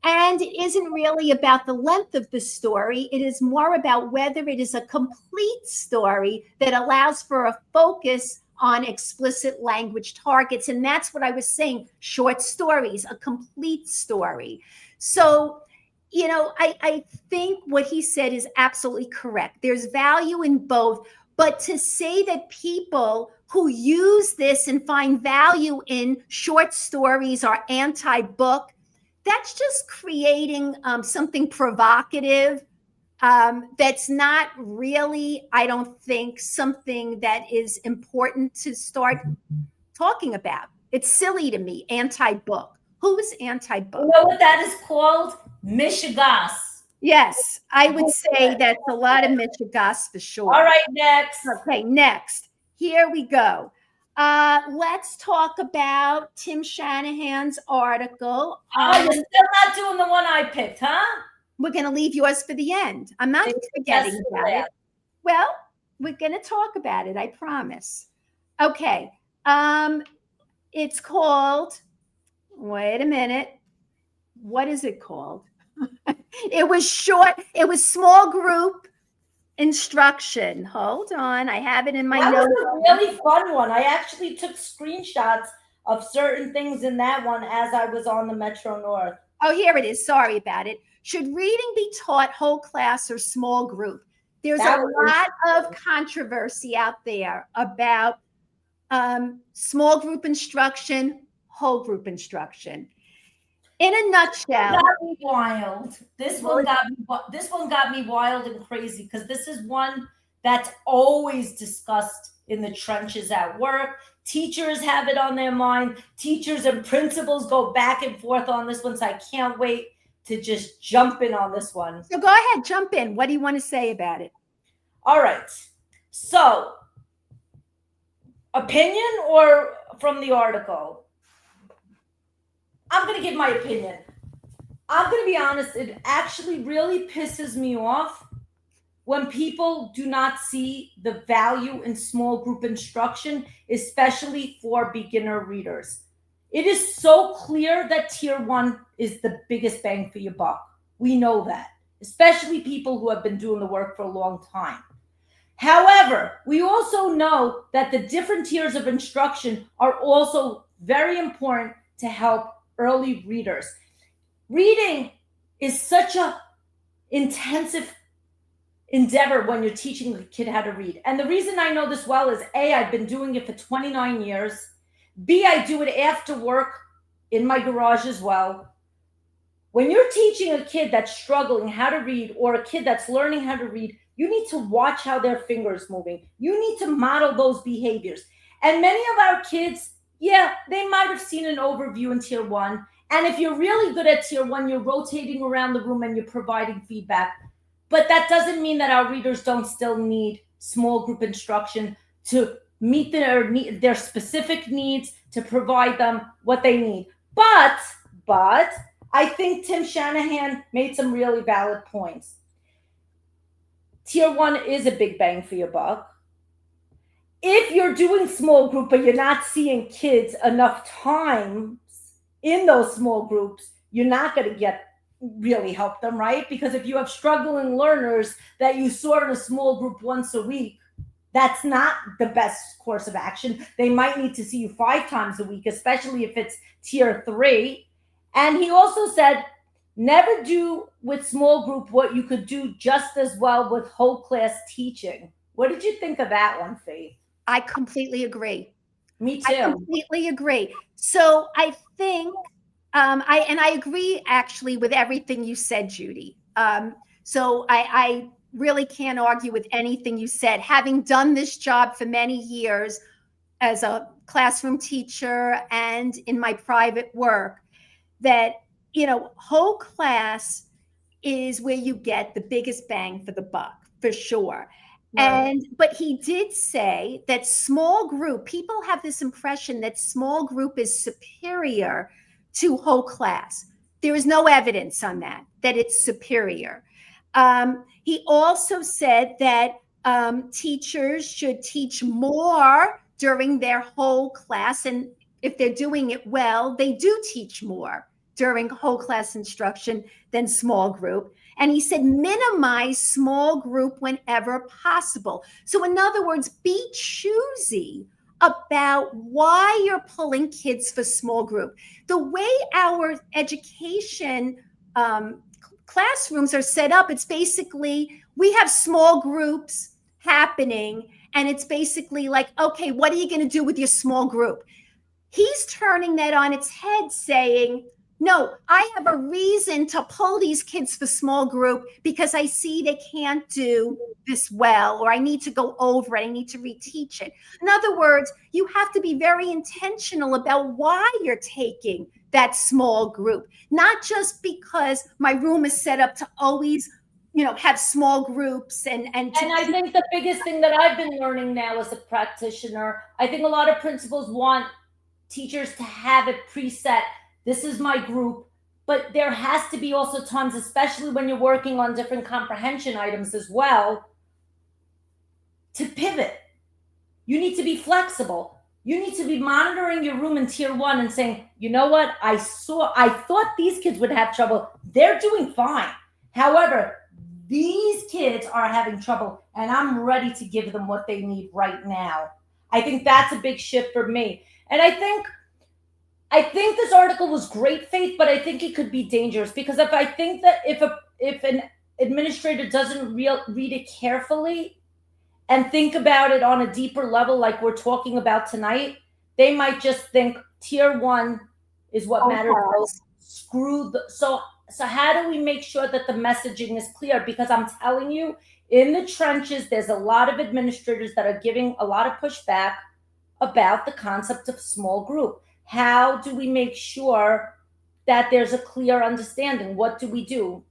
And it isn't really about the length of the story. It is more about whether it is a complete story that allows for a focus on explicit language targets. And that's what I was saying, short stories, a complete story. So, you know, I think what he said is absolutely correct. There's value in both, but to say that people who use this and find value in short stories are anti-book, that's just creating something provocative. That's not really, I don't think, something that is important to start talking about. It's silly to me, anti-book. Who is anti-book?
You know what that is called? Mishigas.
Yes, I would say that's a lot of Mishigas for sure.
All right, next.
Okay, next. Here we go. Let's talk about Tim Shanahan's article.
Oh, you're still not doing the one I picked, huh?
We're going to leave yours for the end. I'm not forgetting about it. Well, we're going to talk about it, I promise. Okay. It's called, wait a minute. What is it called? It was short. It was small group instruction. Hold on. I have it in my notes.
That was a really fun one. I actually took screenshots of certain things in that one as I was on the Metro North.
Oh, here it is. Sorry about it. Should reading be taught whole class or small group? There's a lot of controversy out there about small group instruction, whole group instruction. In a nutshell,
got me wild. This one got me wild and crazy because this is one that's always discussed in the trenches at work. Teachers have it on their mind. Teachers and principals go back and forth on this one. So I can't wait to just jump in on this one.
So go ahead, jump in. What do you want to say about it?
All right. So, opinion or from the article? I'm going to give my opinion. I'm going to be honest. It actually really pisses me off when people do not see the value in small group instruction, especially for beginner readers. It is so clear that tier 1 is the biggest bang for your buck. We know that, especially people who have been doing the work for a long time. However, we also know that the different tiers of instruction are also very important to help early readers. reading is such a intensive endeavor when you're teaching a kid how to read. And the reason I know this well is A, I've been doing it for 29 years. B, I do it after work in my garage as well. When you're teaching a kid that's struggling how to read, or a kid that's learning how to read, you need to watch how their fingers moving. You need to model those behaviors. And many of our kids, yeah, they might have seen an overview in tier 1. And if you're really good at tier 1, you're rotating around the room and you're providing feedback. But that doesn't mean that our readers don't still need small group instruction to meet their specific needs, to provide them what they need. But I think Tim Shanahan made some really valid points. Tier 1 is a big bang for your buck. If you're doing small group, but you're not seeing kids enough times in those small groups, you're not going to get really help them, right? Because if you have struggling learners that you saw in a small group once a week, that's not the best course of action. They might need to see you 5 times a week, especially if it's tier 3. And he also said, never do with small group what you could do just as well with whole class teaching. What did you think of that one, Faith?
I completely agree.
Me too.
I completely agree. So I think, I agree actually with everything you said, Judy. So I really can't argue with anything you said. Having done this job for many years as a classroom teacher and in my private work, that, whole class is where you get the biggest bang for the buck, for sure. Right. But he did say that small group, people have this impression that small group is superior to whole class. There is no evidence on that it's superior. He also said that teachers should teach more during their whole class. And if they're doing it well, they do teach more during whole class instruction than small group. And he said, minimize small group whenever possible. So in other words, be choosy about why you're pulling kids for small group. The way our education classrooms are set up, it's basically, we have small groups happening, and it's basically like, okay, what are you going to do with your small group? He's turning that on its head, saying, no, I have a reason to pull these kids for small group because I see they can't do this well, or I need to go over it. I need to reteach it. In other words, you have to be very intentional about why you're taking that small group, not just because my room is set up to always, have small groups. And
I think the biggest thing that I've been learning now as a practitioner, I think a lot of principals want teachers to have it preset. This is my group, but there has to be also times, especially when you're working on different comprehension items as well, to pivot. You need to be flexible. You need to be monitoring your room in tier 1 and saying, you know what? I thought these kids would have trouble. They're doing fine. However, these kids are having trouble, and I'm ready to give them what they need right now. I think that's a big shift for me. And I think this article was great, Faith, but I think it could be dangerous, because if an administrator doesn't read it carefully and think about it on a deeper level, like we're talking about tonight, they might just think tier 1 is what matters. So how do we make sure that the messaging is clear? Because I'm telling you, in the trenches, there's a lot of administrators that are giving a lot of pushback about the concept of small group. How do we make sure that there's a clear understanding? What do we do?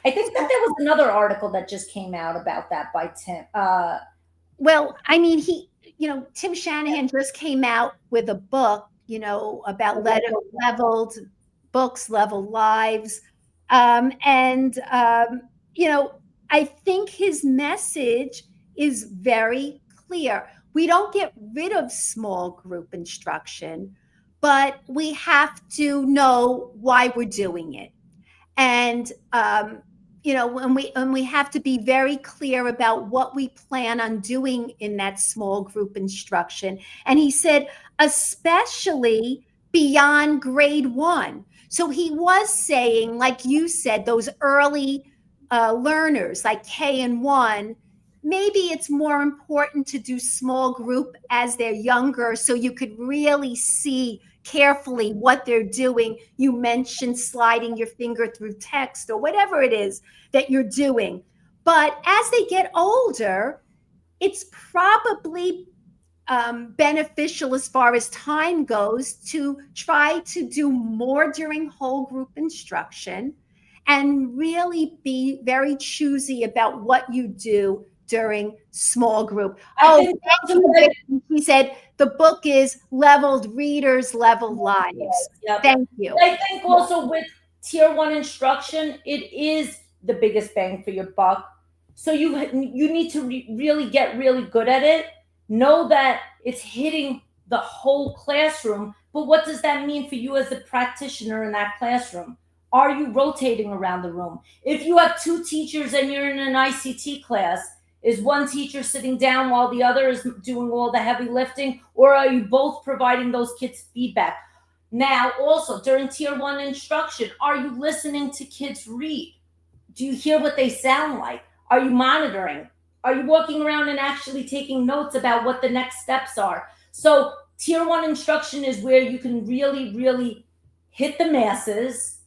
I think that there was another article that just came out about that by Tim.
Well, I mean, Tim Shanahan just came out with a book, about leveled books, leveled lives. I think his message is very clear. We don't get rid of small group instruction, but we have to know why we're doing it. And, when we have to be very clear about what we plan on doing in that small group instruction. And he said, especially beyond grade 1. So he was saying, like you said, those early learners like K and 1, maybe it's more important to do small group as they're younger so you could really see carefully what they're doing. You mentioned sliding your finger through text or whatever it is that you're doing. But as they get older, it's probably beneficial as far as time goes to try to do more during whole group instruction and really be very choosy about what you do during small group.
I
Oh,
think
thank you. He said the book is Leveled Readers, Leveled Lives.
Yep.
Thank you.
I think also with tier 1 instruction, it is the biggest bang for your buck. So you need to really get really good at it. Know that it's hitting the whole classroom. But what does that mean for you as a practitioner in that classroom? Are you rotating around the room? If you have 2 teachers and you're in an ICT class, is one teacher sitting down while the other is doing all the heavy lifting? Or are you both providing those kids feedback? Now, also during tier 1 instruction, are you listening to kids read? Do you hear what they sound like? Are you monitoring? Are you walking around and actually taking notes about what the next steps are? So tier 1 instruction is where you can really, really hit the masses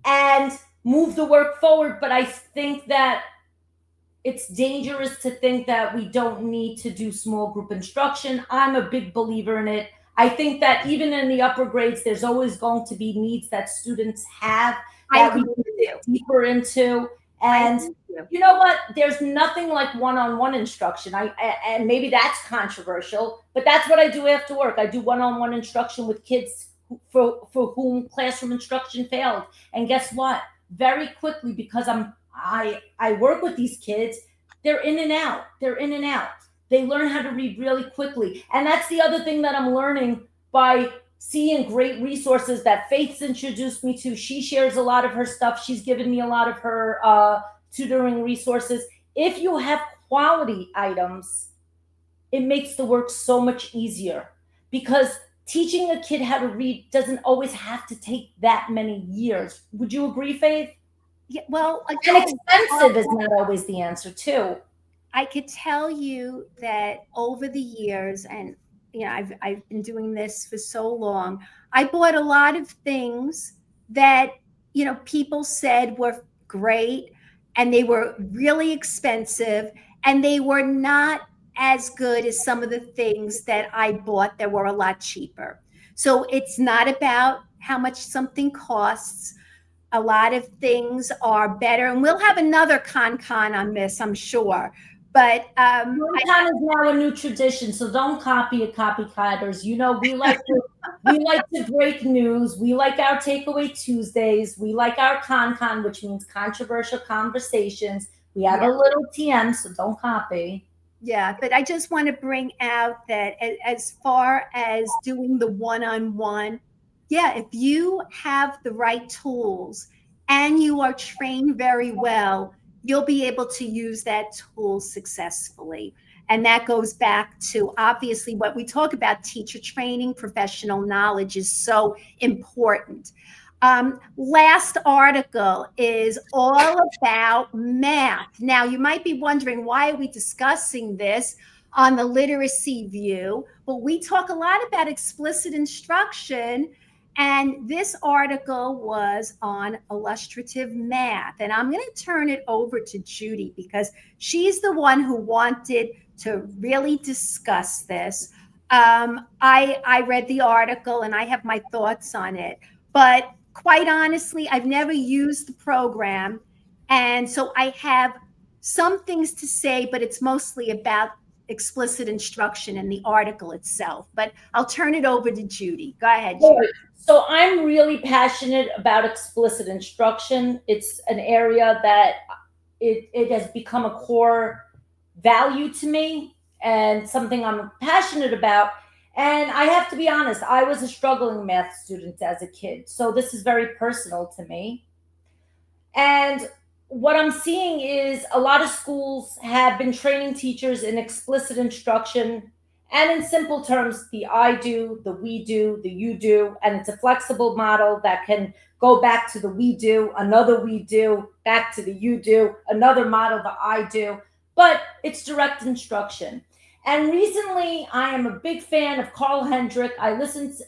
and move the work forward. But I think that it's dangerous to think that we don't need to do small group instruction. I'm a big believer in it. I think that even in the upper grades, there's always going to be needs that students have that we need to get deeper into. And you know what? There's nothing like one-on-one instruction. And maybe that's controversial, but that's what I do after work. I do one-on-one instruction with kids for whom classroom instruction failed. And guess what? Very quickly, because I work with these kids, they're in and out. They're in and out. They learn how to read really quickly. And that's the other thing that I'm learning by seeing great resources that Faith's introduced me to. She shares a lot of her stuff. She's given me a lot of her tutoring resources. If you have quality items, it makes the work so much easier, because teaching a kid how to read doesn't always have to take that many years. Would you agree, Faith?
Yeah, well,
again, and expensive is not always the answer too.
I could tell you that over the years, and you know, I've been doing this for so long, I bought a lot of things that, you know, people said were great and they were really expensive and they were not as good as some of the things that I bought that were a lot cheaper. So it's not about how much something costs. A lot of things are better, and we'll have another ConCon on this, I'm sure. But
ConCon is now a new tradition, so don't copy it, copycatters. You know, we like to break news. We like our Takeaway Tuesdays. We like our ConCon, which means controversial conversations. We have a little TM, so don't copy.
Yeah, but I just want to bring out that as far as doing the one-on-one, yeah, if you have the right tools and you are trained very well, you'll be able to use that tool successfully. And that goes back to obviously what we talk about, teacher training, professional knowledge is so important. Last article is all about math. Now, you might be wondering, why are we discussing this on the literacy view? But we talk a lot about explicit instruction. And this article was on illustrative math. And I'm going to turn it over to Judy because she's the one who wanted to really discuss this. I read the article and I have my thoughts on it. But quite honestly, I've never used the program. And so I have some things to say, but it's mostly about explicit instruction in the article itself. But I'll turn it over to Judy. Go ahead, Judy.
So I'm really passionate about explicit instruction. It's an area that it has become a core value to me and something I'm passionate about. And I have to be honest, I was a struggling math student as a kid. So this is very personal to me. And what I'm seeing is a lot of schools have been training teachers in explicit instruction. And in simple terms, the I do, the we do, the you do, and it's a flexible model that can go back to the we do, another we do, back to the you do, another model, the I do, but it's direct instruction. And recently, I am a big fan of Carl Hendrick. I listened to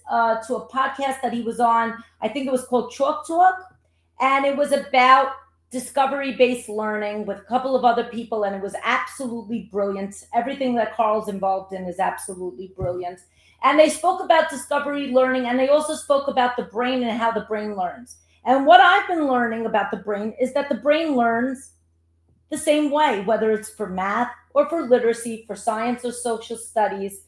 a podcast that he was on. I think it was called Chalk Talk, and it was about discovery-based learning with a couple of other people, and it was absolutely brilliant. Everything that Carl's involved in is absolutely brilliant. And they spoke about discovery learning, and they also spoke about the brain and how the brain learns. And what I've been learning about the brain is that the brain learns the same way, whether it's for math or for literacy, for science or social studies.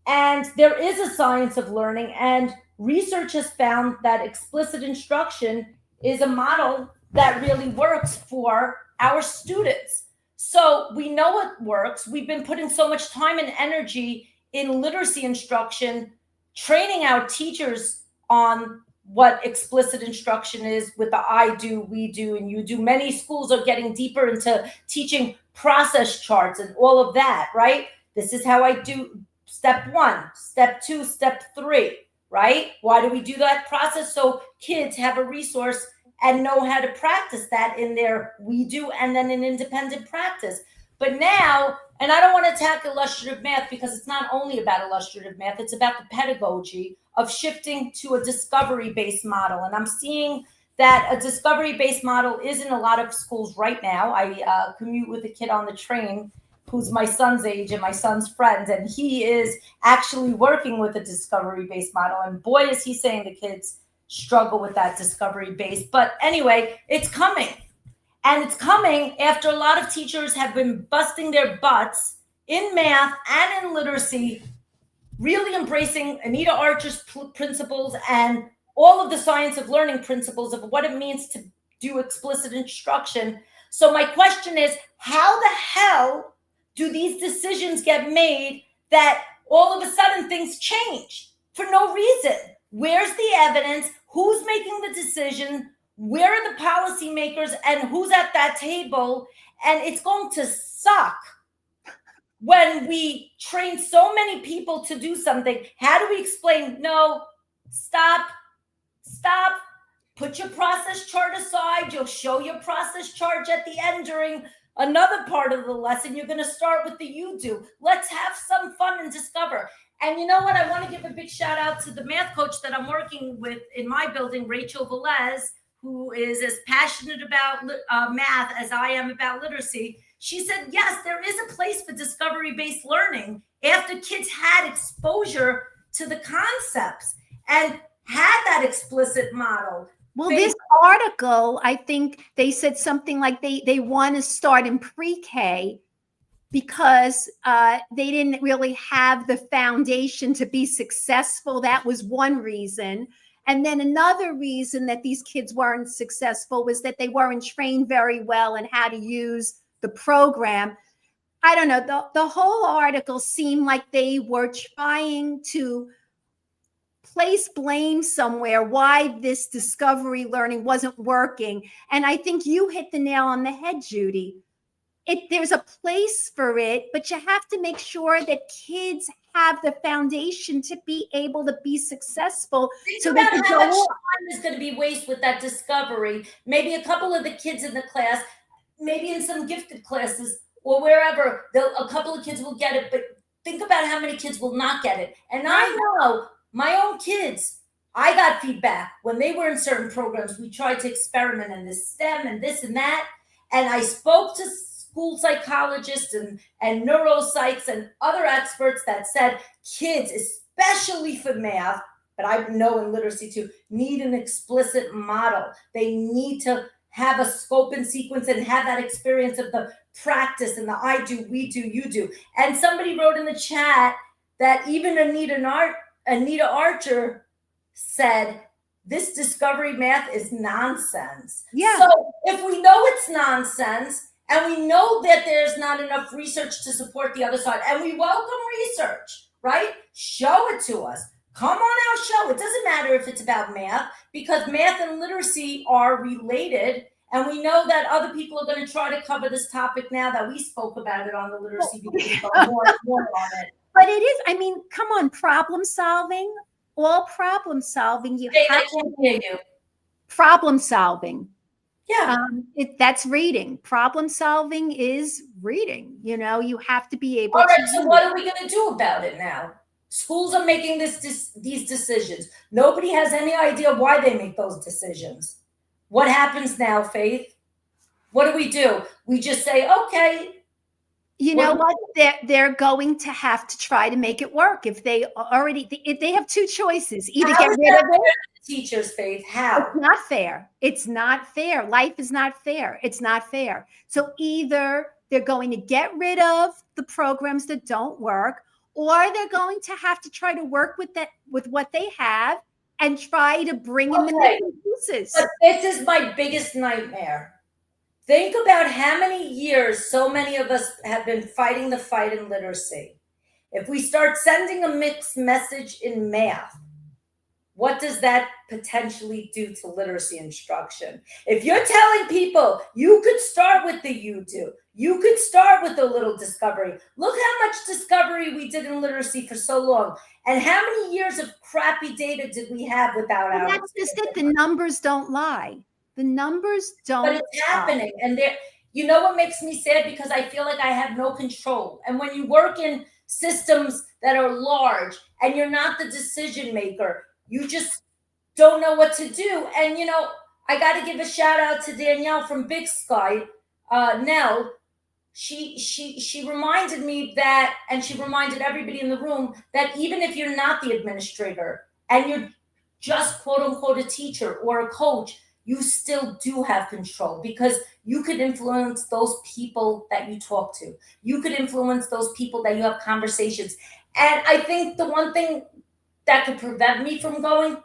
And there is a science of learning, and research has found that explicit instruction is a model that really works for our students. So we know it works. We've been putting so much time and energy in literacy instruction, training our teachers on what explicit instruction is with the I do, we do, and you do. Many schools are getting deeper into teaching process charts and all of that, right? This is how I do step 1, step 2, step 3, right? Why do we do that process? So kids have a resource and know how to practice that in their we do and then in independent practice. But now, and I don't want to attack illustrative math because it's not only about illustrative math, it's about the pedagogy of shifting to a discovery-based model. And I'm seeing that a discovery-based model is in a lot of schools right now. I commute with a kid on the train who's my son's age and my son's friend, and he is actually working with a discovery-based model. And boy, is he saying the kids struggle with that discovery base. But anyway, it's coming. And it's coming after a lot of teachers have been busting their butts in math and in literacy, really embracing Anita Archer's principles and all of the science of learning principles of what it means to do explicit instruction. So my question is, how the hell do these decisions get made that all of a sudden things change for no reason? Where's the evidence? Who's making the decision? Where are the policymakers and who's at that table? And it's going to suck when we train so many people to do something. How do we explain? No, stop, put your process chart aside. You'll show your process chart at the end during another part of the lesson. You're going to start with the you do. Let's have some fun and discover. And you know what? I want to give a big shout out to the math coach that I'm working with in my building, Rachel Velez, who is as passionate about math as I am about literacy. She said, yes, there is a place for discovery-based learning after kids had exposure to the concepts and had that explicit model.
Well, this article, I think they said something like they want to start in pre-K because they didn't really have the foundation to be successful. That was one reason. And then another reason that these kids weren't successful was that they weren't trained very well in how to use the program. I don't know. The whole article seemed like they were trying to place blame somewhere why this discovery learning wasn't working. And I think you hit the nail on the head, Judy. There's a place for it, but you have to make sure that kids have the foundation to be able to be successful.
Think so about how much time is going to be wasted with that discovery. Maybe a couple of the kids in the class, maybe in some gifted classes or wherever, a couple of kids will get it, but think about how many kids will not get it. And I know my own kids, I got feedback when they were in certain programs. We tried to experiment in this STEM and this and that. And I spoke to school psychologists and neuropsychs and other experts that said kids, especially for math, but I know in literacy too, need an explicit model. They need to have a scope and sequence and have that experience of the practice and the I do, we do, you do. And somebody wrote in the chat that even Anita Archer said, this discovery math is nonsense.
Yeah.
So if we know it's nonsense, and we know that there's not enough research to support the other side, and we welcome research, right? Show it to us. Come on our show. It doesn't matter if it's about math, because math and literacy are related. And we know that other people are going to try to cover this topic now that we spoke about it on the literacy video, more on it.
But it is, I mean, come on, problem solving, all problem solving, you
Faith,
have
I can't hear you.
problem solving.
Yeah.
That's reading. Problem solving is reading. You know, you have to be able
All right,
to
so
read.
what are we going to do about it now? Schools are making these decisions. Nobody has any idea why they make those decisions. What happens now, Faith? What do? We just say, okay.
You know what? They're going to have to try to make it work. If they have two choices: either get rid of it.
Teachers, Faith, how?
It's not fair. It's not fair. Life is not fair. It's not fair. So either they're going to get rid of the programs that don't work, or they're going to have to try to work with what they have and try to bring in the missing pieces.
But this is my biggest nightmare. Think about how many years so many of us have been fighting the fight in literacy. If we start sending a mixed message in math, what does that potentially do to literacy instruction? If you're telling people you could start with the you do, you could start with a little discovery. Look how much discovery we did in literacy for so long. And how many years of crappy data did we have without our?
That's just it. The numbers don't lie. The numbers don't.
But it's happening. And there, you know what makes me sad? Because I feel like I have no control. And when you work in systems that are large and you're not the decision maker, you just don't know what to do. And, you know, I got to give a shout out to Danielle from Big Sky. Nell, she reminded me that, and she reminded everybody in the room, that even if you're not the administrator and you're just quote unquote a teacher or a coach, you still do have control, because you could influence those people that you talk to. You could influence those people that you have conversations. And I think the one thing that could prevent me from going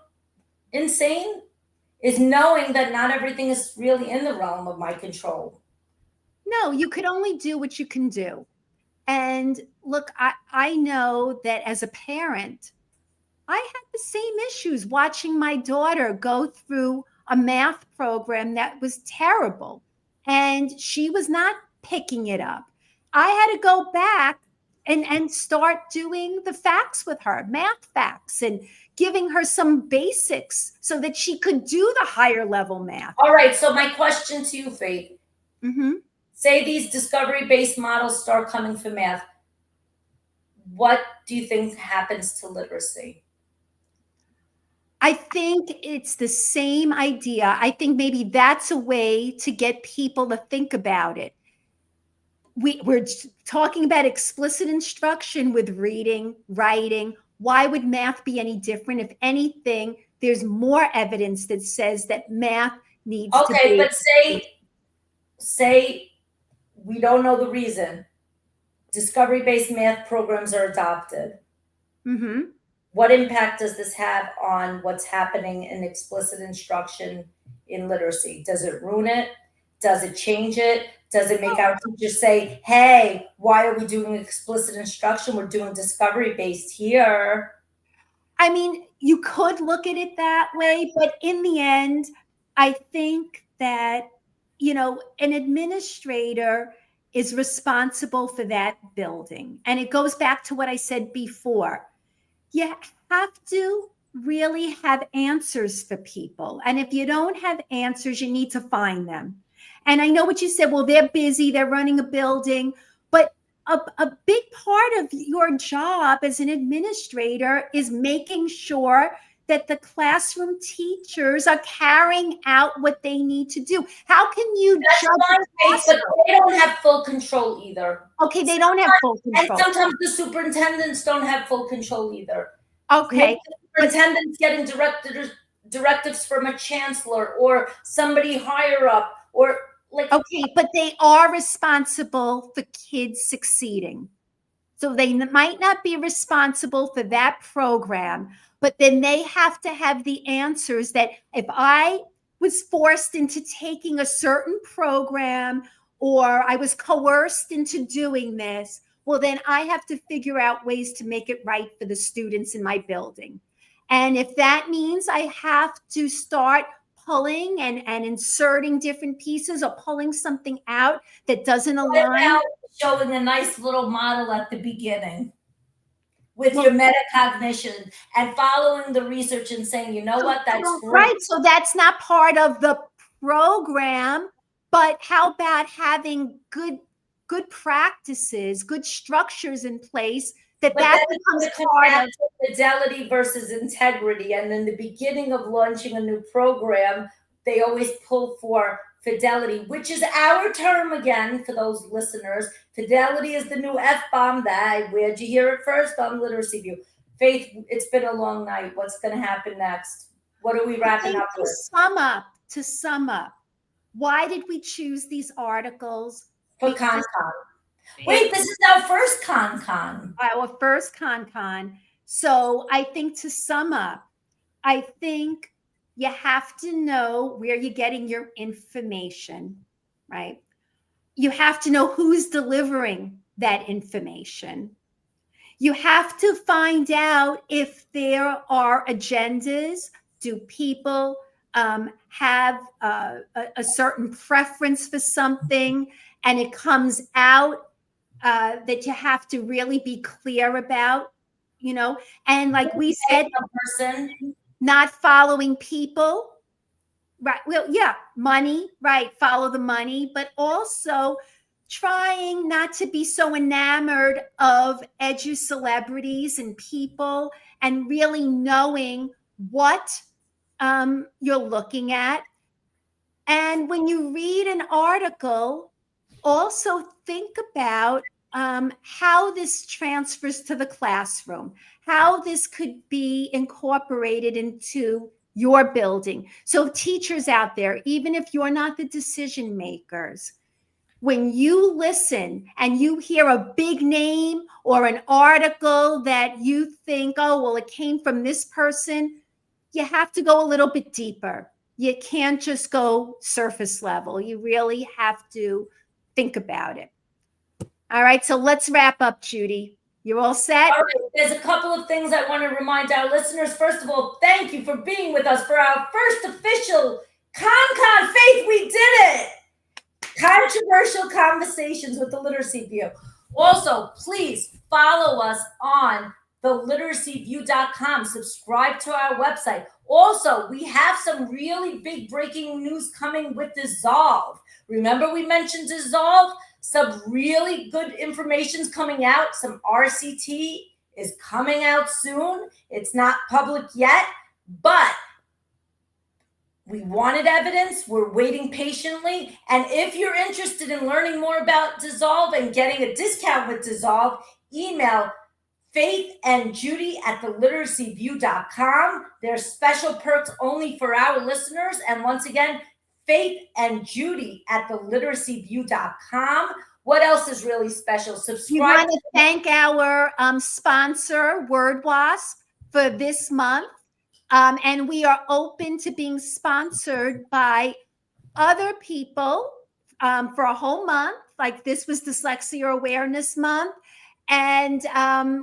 insane is knowing that not everything is really in the realm of my control.
No, you could only do what you can do. And look, I know that as a parent, I had the same issues watching my daughter go through a math program that was terrible, and she was not picking it up. I had to go back and start doing the facts with her, math facts, and giving her some basics so that she could do the higher level math.
All right. So my question to you, Faith, say these discovery-based models start coming for math. What do you think happens to literacy?
I think it's the same idea. I think maybe that's a way to get people to think about it. We're talking about explicit instruction with reading, writing. Why would math be any different? If anything, there's more evidence that says that math needs to be.
Okay, but say we don't know the reason. Discovery-based math programs are adopted. What impact does this have on what's happening in explicit instruction in literacy? Does it ruin it? Does it change it? Does it make our teachers say, hey, why are we doing explicit instruction? We're doing discovery-based here.
I mean, you could look at it that way, but in the end, I think that, you know, an administrator is responsible for that building. And it goes back to what I said before. You have to really have answers for people. And if you don't have answers, you need to find them. And I know what you said, well, they're busy, they're running a building, but a big part of your job as an administrator is making sure that the classroom teachers are carrying out what they need to do. How can you
judge? But they don't have full control either.
Okay, they don't have full control.
And sometimes the superintendents don't have full control either.
Okay.
Maybe the superintendent's getting directives from a chancellor or somebody higher up, or like.
Okay, but they are responsible for kids succeeding. So they might not be responsible for that program, but then they have to have the answers that if I was forced into taking a certain program or I was coerced into doing this, well, then I have to figure out ways to make it right for the students in my building. And if that means I have to start pulling and inserting different pieces or pulling something out that doesn't align.
Showing a nice little model at the beginning. with your metacognition and following the research and saying, you know what, that's great.
Right. So that's not part of the program, but how about having good practices, good structures in place that becomes part of
fidelity versus integrity. And in the beginning of launching a new program, they always pull for fidelity, which is our term again for those listeners. Fidelity is the new F-bomb. Where'd you hear it first? On Literacy View. Faith, it's been a long night. What's going to happen next? What are we wrapping up with?
To sum up, why did we choose these articles?
For ConCon. Wait, this is our first ConCon.
Our first ConCon. So I think to sum up, I think you have to know where you're getting your information, right? You have to know who's delivering that information. You have to find out if there are agendas. Do people have a certain preference for something, and it comes out that you have to really be clear about, and like we said, not following people, right? Well, yeah, money, right? Follow the money, but also trying not to be so enamored of edu celebrities and people, and really knowing what you're looking at. And when you read an article, also think about how this transfers to the classroom, how this could be incorporated into your building. So teachers out there, even if you're not the decision makers, when you listen and you hear a big name or an article that you think, oh, well, it came from this person, you have to go a little bit deeper. You can't just go surface level. You really have to think about it. All right, so let's wrap up, Judy. You're all set?
All right, there's a couple of things I want to remind our listeners. First of all, thank you for being with us for our first official ConCon. Faith, we did it! Controversial Conversations with the Literacy View. Also, please follow us on theliteracyview.com. Subscribe to our website. Also, we have some really big breaking news coming with Dissolve. Remember we mentioned Dissolve? Some really good information's coming out. Some RCT is coming out soon. It's not public yet, but we wanted evidence. We're waiting patiently. And if you're interested in learning more about Dissolve and getting a discount with Dissolve, email Faith and Judy at theliteracyview.com. There's special perks only for our listeners. And once again, Faith and Judy at theliteracyview.com. What else is really special? Subscribe.
We want to thank our sponsor, WordWasp, for this month. And we are open to being sponsored by other people for a whole month. Like this was Dyslexia Awareness Month. And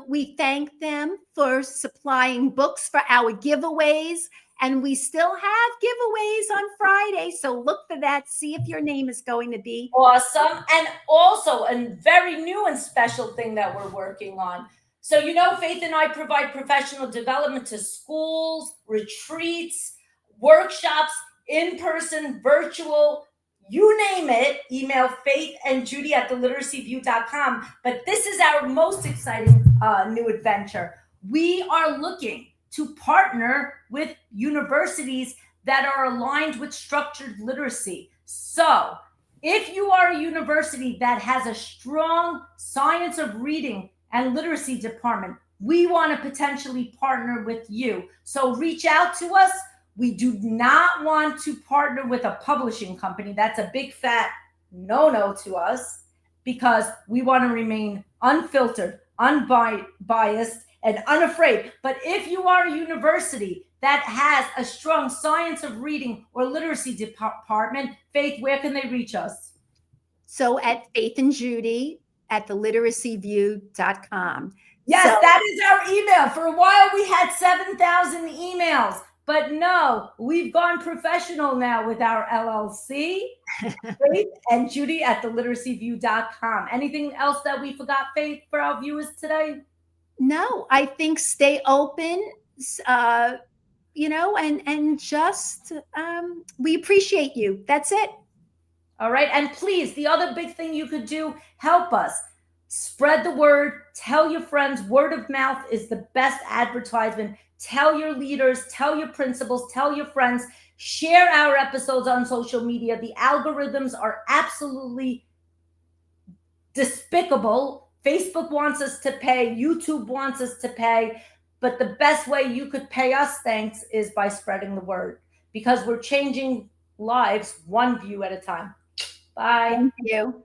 we thank them for supplying books for our giveaways. And we still have giveaways on Friday. So look for that. See if your name is going to be
awesome. And also a very new and special thing that we're working on. So, Faith and I provide professional development to schools, retreats, workshops, in-person, virtual, you name it. Email Faith and Judy at theliteracyview.com. But this is our most exciting new adventure. We are looking to partner with universities that are aligned with structured literacy. So if you are a university that has a strong science of reading and literacy department, we want to potentially partner with you. So reach out to us. We do not want to partner with a publishing company. That's a big fat no-no to us, because we want to remain unfiltered, unbiased, and unafraid. But if you are a university that has a strong science of reading or literacy department, Faith, where can they reach us?
So at Faith and Judy at theliteracyview.com.
Yes, that is our email. For a while, we had 7,000 emails. But no, we've gone professional now with our LLC. Faith and Judy at theliteracyview.com. Anything else that we forgot, Faith, for our viewers today?
No, I think stay open, and just we appreciate you. That's it.
All right. And please, the other big thing you could do, help us. Spread the word. Tell your friends. Word of mouth is the best advertisement. Tell your leaders, tell your principals, tell your friends. Share our episodes on social media. The algorithms are absolutely despicable. Facebook wants us to pay. YouTube wants us to pay. But the best way you could pay us thanks is by spreading the word, because we're changing lives one view at a time. Bye.
Thank you.